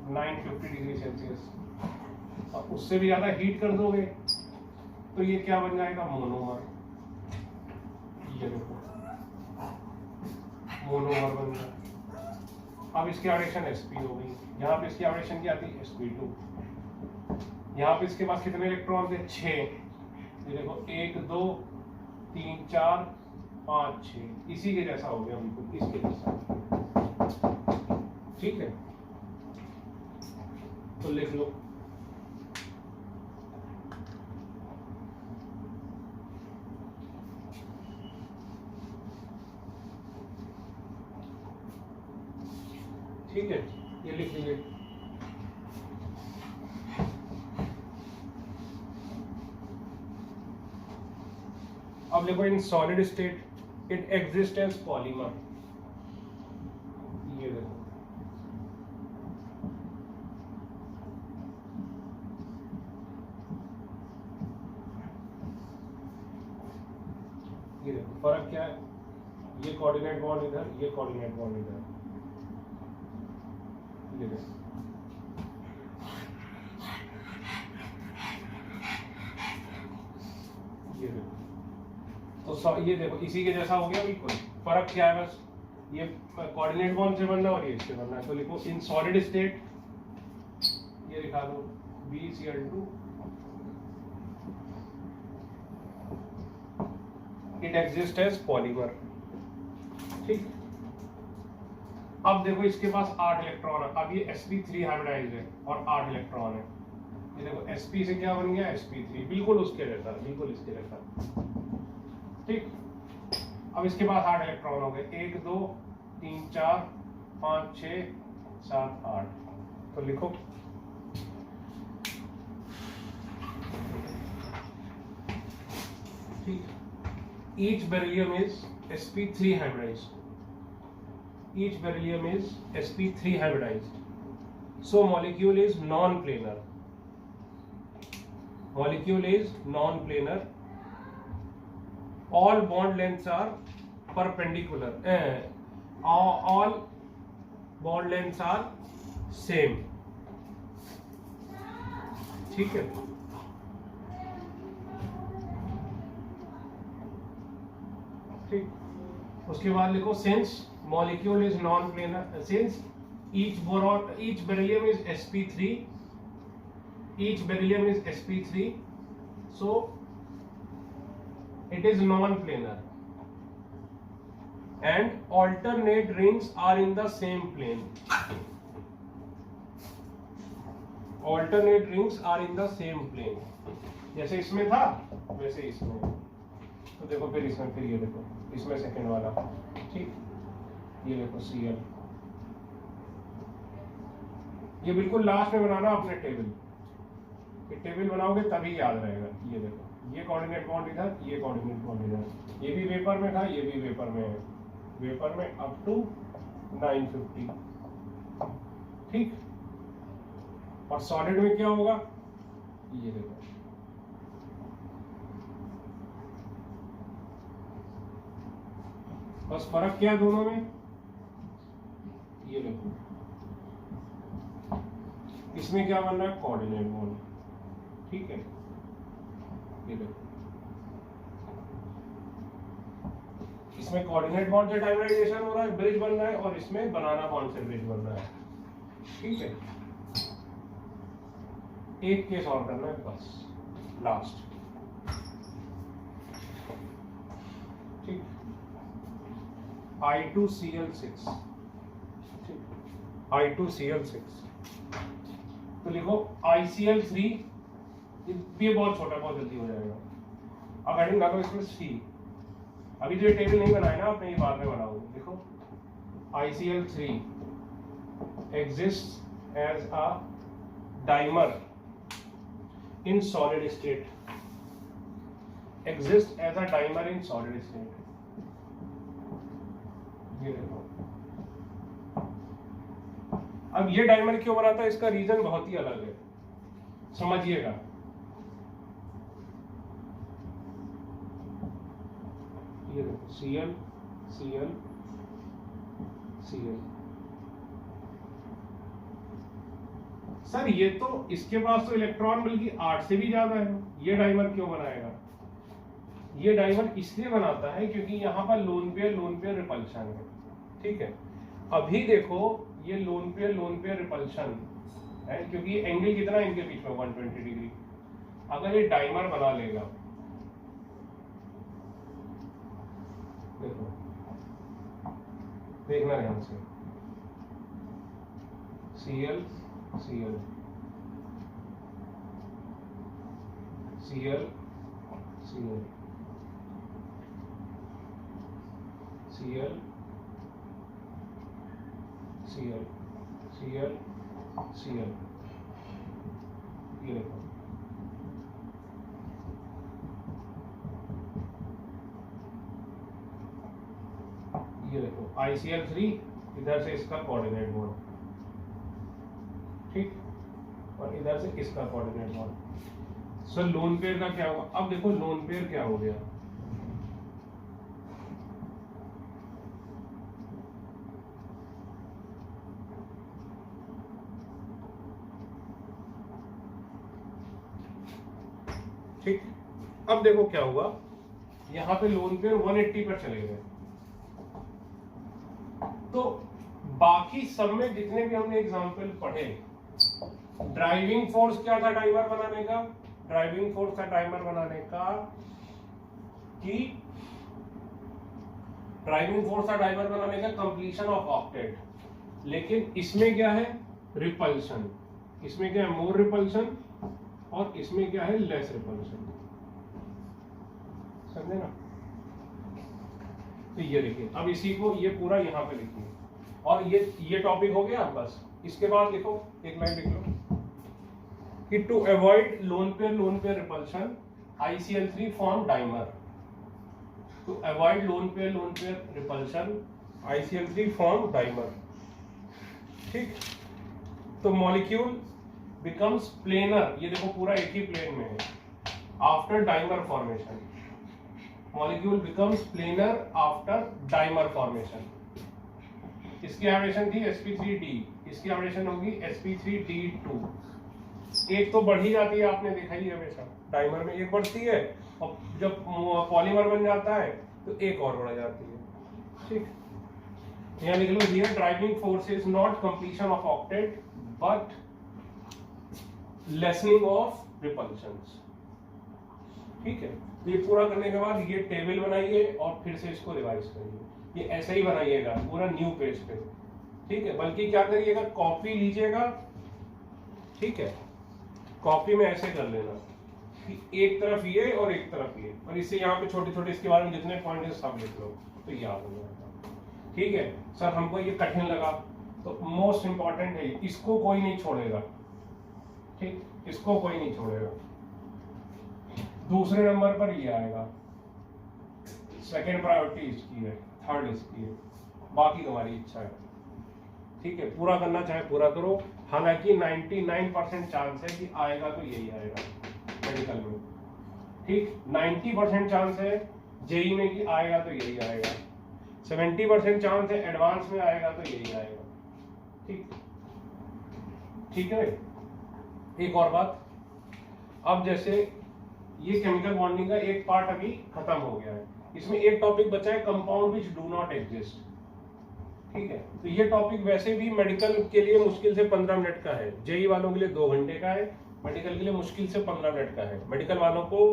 950 degree Celsius, और उससे भी ज्यादा हीट कर दोगे तो ये क्या बन जाएगा, मोनोमर। ये देखो मोनोमर बन गया। अब इसकी हाइब्रिडेशन sp हो गई, यहाँ पे इसकी हाइब्रिडेशन क्या थी, sp2। यहाँ पे इसके पास कितने इलेक्ट्रॉन थे, 6। ये देखो 1 2 3 4 5 6, इसी के जैसा हो गया बिल्कुल, इसके जैसा। ठीक है, तो लिख लो ठीक है, ये लिख लीजिए। अब देखो in solid state it exist as polymer. ये देखो ये देखो फर्क क्या है, ये कोऑर्डिनेट बॉन्ड इधर, ये कोऑर्डिनेट बॉन्ड इधर। ये देखो ये देखो, तो ये देखो इसी के जैसा हो गया बिल्कुल। फर्क क्या है, बस ये कोऑर्डिनेट बॉन्ड से बनना और ये इससे बनना है। तो लिखो इन सॉलिड स्टेट, ये लिखा दो BeCl2 it exist as polymer. ठीक, अब देखो इसके पास 8 इलेक्ट्रॉन है। अब ये sp3 हाइब्रिडाइज्ड है और 8 इलेक्ट्रॉन है। ये देखो sp से क्या बन गया, sp3, बिल्कुल उसके जैसा, बिल्कुल इसके जैसा। ठीक, अब इसके पास 8 इलेक्ट्रॉन हो गए, 1 2 3 4 5 6 7 8। तो लिखो ठीक, each beryllium is sp3 hybridized. Each beryllium is sp3 hybridized. So molecule is non-planar. Molecule is non-planar. All bond lengths are perpendicular. All bond lengths are same. ठीक है, ठीक। उसके बाद लिखो since molecule is non planar, since each beryllium is sp3, each beryllium is sp3, so it is non-planar and alternate rings are in the same plane. Alternate rings are in the same plane. जैसे इसमें था वैसे इसमें, तो देखो फिर इसमें, फिर ये देखो इसमें सेकेंड वाला, ठीक, ये देखो Cl, ये बिल्कुल लास्ट में बनाना अपने टेबल, टेबल बनाओगे तभी याद रहेगा। ये देखो ये कोऑर्डिनेट बॉन्ड इधर, ये कोऑर्डिनेट बॉन्ड इधर, ये भी वेपर में था, ये भी वेपर में है, वेपर में अप टू 950, ठीक। और सॉलिड में क्या होगा, ये देखो बस फर्क क्या है दोनों में, ये देखो इसमें क्या बन रहा है, कोऑर्डिनेट बॉन्ड, ठीक है। ये देखो इसमें कोऑर्डिनेट बॉन्ड से डाइमराइजेशन हो रहा है, ब्रिज बन रहा है, और इसमें बनाना बॉन्ड से ब्रिज बन रहा है, ठीक है। एक केस और करना है बस, लास्ट, ठीक। I2Cl6, ठीक, I2Cl6, तो लिखो ICl3, ये बहुत छोटा, बहुत जल्दी हो जाएगा। अब हेडिंग डालो इसमें C, अभी जो ये टेबल नहीं बनाया ना आपने, ये बाद में बनाओगे। देखो ICl3 exists as a dimer in solid state, exists as a dimer in solid state, ये देखो। अब ये डाइमर क्यों बनाता है, इसका रीजन बहुत ही अलग है, समझिएगा। ये देखो Cl Cl Cl, सर ये तो इसके पास तो इलेक्ट्रॉन बल्कि 8 से भी ज्यादा है, ये डाइमर क्यों बनाएगा, ये डाइमर इसलिए बनाता है क्योंकि यहाँ पर लोन पेयर रिपल्शन है, ठीक है। अभी देखो ये लोन पेयर रिपल्शन है, क्योंकि एंगल कितना है इनके बीच में, 120 डिग्री। अगर ये डाइमर बना लेगा, देखो देखना ध्यान से, Cl Cl Cl Cl Cl Cl Cl Cl, ये देखो ये देखो ICl3 इधर से इसका कोऑर्डिनेट बॉन्ड, ठीक, और इधर से इसका coordinate bond. Sir lone pair का क्या होगा, अब देखो लोन पेयर क्या हो गया, ठीक। अब देखो क्या हुआ, यहां पे लोन पेयर 180 पर चले गए, तो बाकी सब में जितने भी हमने एग्जांपल पढ़े, ड्राइविंग फोर्स क्या था डाइमर बनाने का, ड्राइविंग फोर्स था डाइमर बनाने का कि ड्राइविंग फोर्स था डाइमर बनाने का कंप्लीशन ऑफ ऑक्टेट, लेकिन इसमें क्या है, रिपल्शन, इसमें क्या है, मोर रिपल्शन, और इसमें क्या है, लेस रिपल्शन, समझे ना। तो ये देखिए, अब इसी को ये पूरा यहाँ पे लिखिए, और ये टॉपिक हो गया। बस इसके बाद लिखो, एक लाइन लिख लो कि to avoid lone pair repulsion ICl3 form dimer, to avoid lone pair repulsion ICl3 form dimer, ठीक। तो मॉलिक्यूल बिकम्स प्लेनर, ये देखो पूरा एक ही प्लेन में है, after dimer formation, molecule becomes planar after dimer formation. इसकी हाइड्रेशन थी sp3d, इसकी हाइड्रेशन होगी sp3d2, एक तो बढ़ ही जाती है, आपने देखा ही हमेशा डाइमर में एक बढ़ती है, और जब पॉलीमर बन जाता है तो एक और बढ़ जाती है, ठीक। यहाँ लिख लो, here driving force is not completion of octet but lessening of repulsions, ठीक है। तो ये पूरा करने के बाद ये टेबल बनाइए और फिर से इसको रिवाइज करिए। ये ऐसे ही बनाइएगा पूरा न्यू पेज पे, ठीक है। बल्कि क्या करिएगा, कॉपी लीजिएगा, ठीक है, कॉपी में ऐसे कर लेना कि एक तरफ ये और एक तरफ ये, और इससे यहाँ पे छोटे छोटे इसके बारे में जितने पॉइंट है सब लिख लो, तो याद हो जाएगा, ठीक है। सर हमको ये कठिन लगा, तो मोस्ट इंपॉर्टेंट है, इसको कोई नहीं छोड़ेगा, ठीक, इसको कोई नहीं छोड़ेगा। दूसरे नंबर पर ये आएगा, सेकेंड प्रायोरिटी इसकी है, थर्ड इसकी है, बाकी तुम्हारी इच्छा है, ठीक है। पूरा करना चाहे पूरा करो, हालांकि 99% चांस है कि आएगा तो यही आएगा मेडिकल में, ठीक। 90% चांस है जेई में कि आएगा तो यही आएगा, 70% चांस है एडवांस में आएगा तो यही आएगा, ठीक, ठीक है। एक और बात, अब जैसे ये केमिकल बॉन्डिंग का एक पार्ट अभी खत्म हो गया है, इसमें एक टॉपिक बचा है, compound which do not exist, ठीक है। तो ये टॉपिक वैसे भी मेडिकल के लिए मुश्किल से 15 मिनट का है, जेई वालों के लिए 2 घंटे का है, मेडिकल के लिए मुश्किल से 15 मिनट का है। मेडिकल वालों को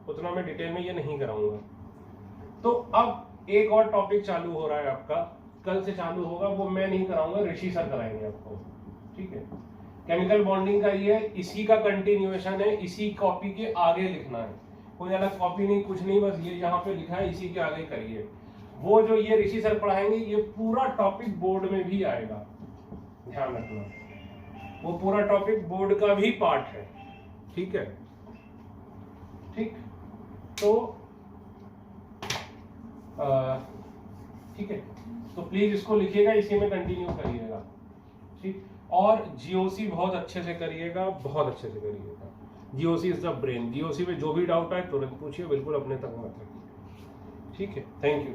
उतना मैं डिटेल में ये नहीं कराऊंगा। तो अब एक और टॉपिक चालू हो रहा है आपका, कल से चालू होगा, वो मैं नहीं कराऊंगा, ऋषि सर कराएंगे आपको, ठीक है। केमिकल बॉन्डिंग का ये इसी का कंटिन्यूएशन है, इसी कॉपी के आगे लिखना है, कोई अलग कॉपी नहीं, कुछ नहीं, बस ये यहाँ पे लिखा है, इसी के आगे करिए। वो जो ये ऋषि सर पढ़ाएंगे ये पूरा टॉपिक बोर्ड में भी आएगा, ध्यान रखना, वो पूरा टॉपिक बोर्ड का भी पार्ट है, ठीक है, ठीक। तो ठीक है, तो प्लीज इसको लिखिएगा, इसी में कंटिन्यू करिएगा, ठीक। और जीओसी बहुत अच्छे से करिएगा, बहुत अच्छे से करिएगा। GOC is the brain. GOC में जो भी डाउट आए तुरंत पूछिए, बिल्कुल अपने तक मत रखिए, ठीक है। Thank you.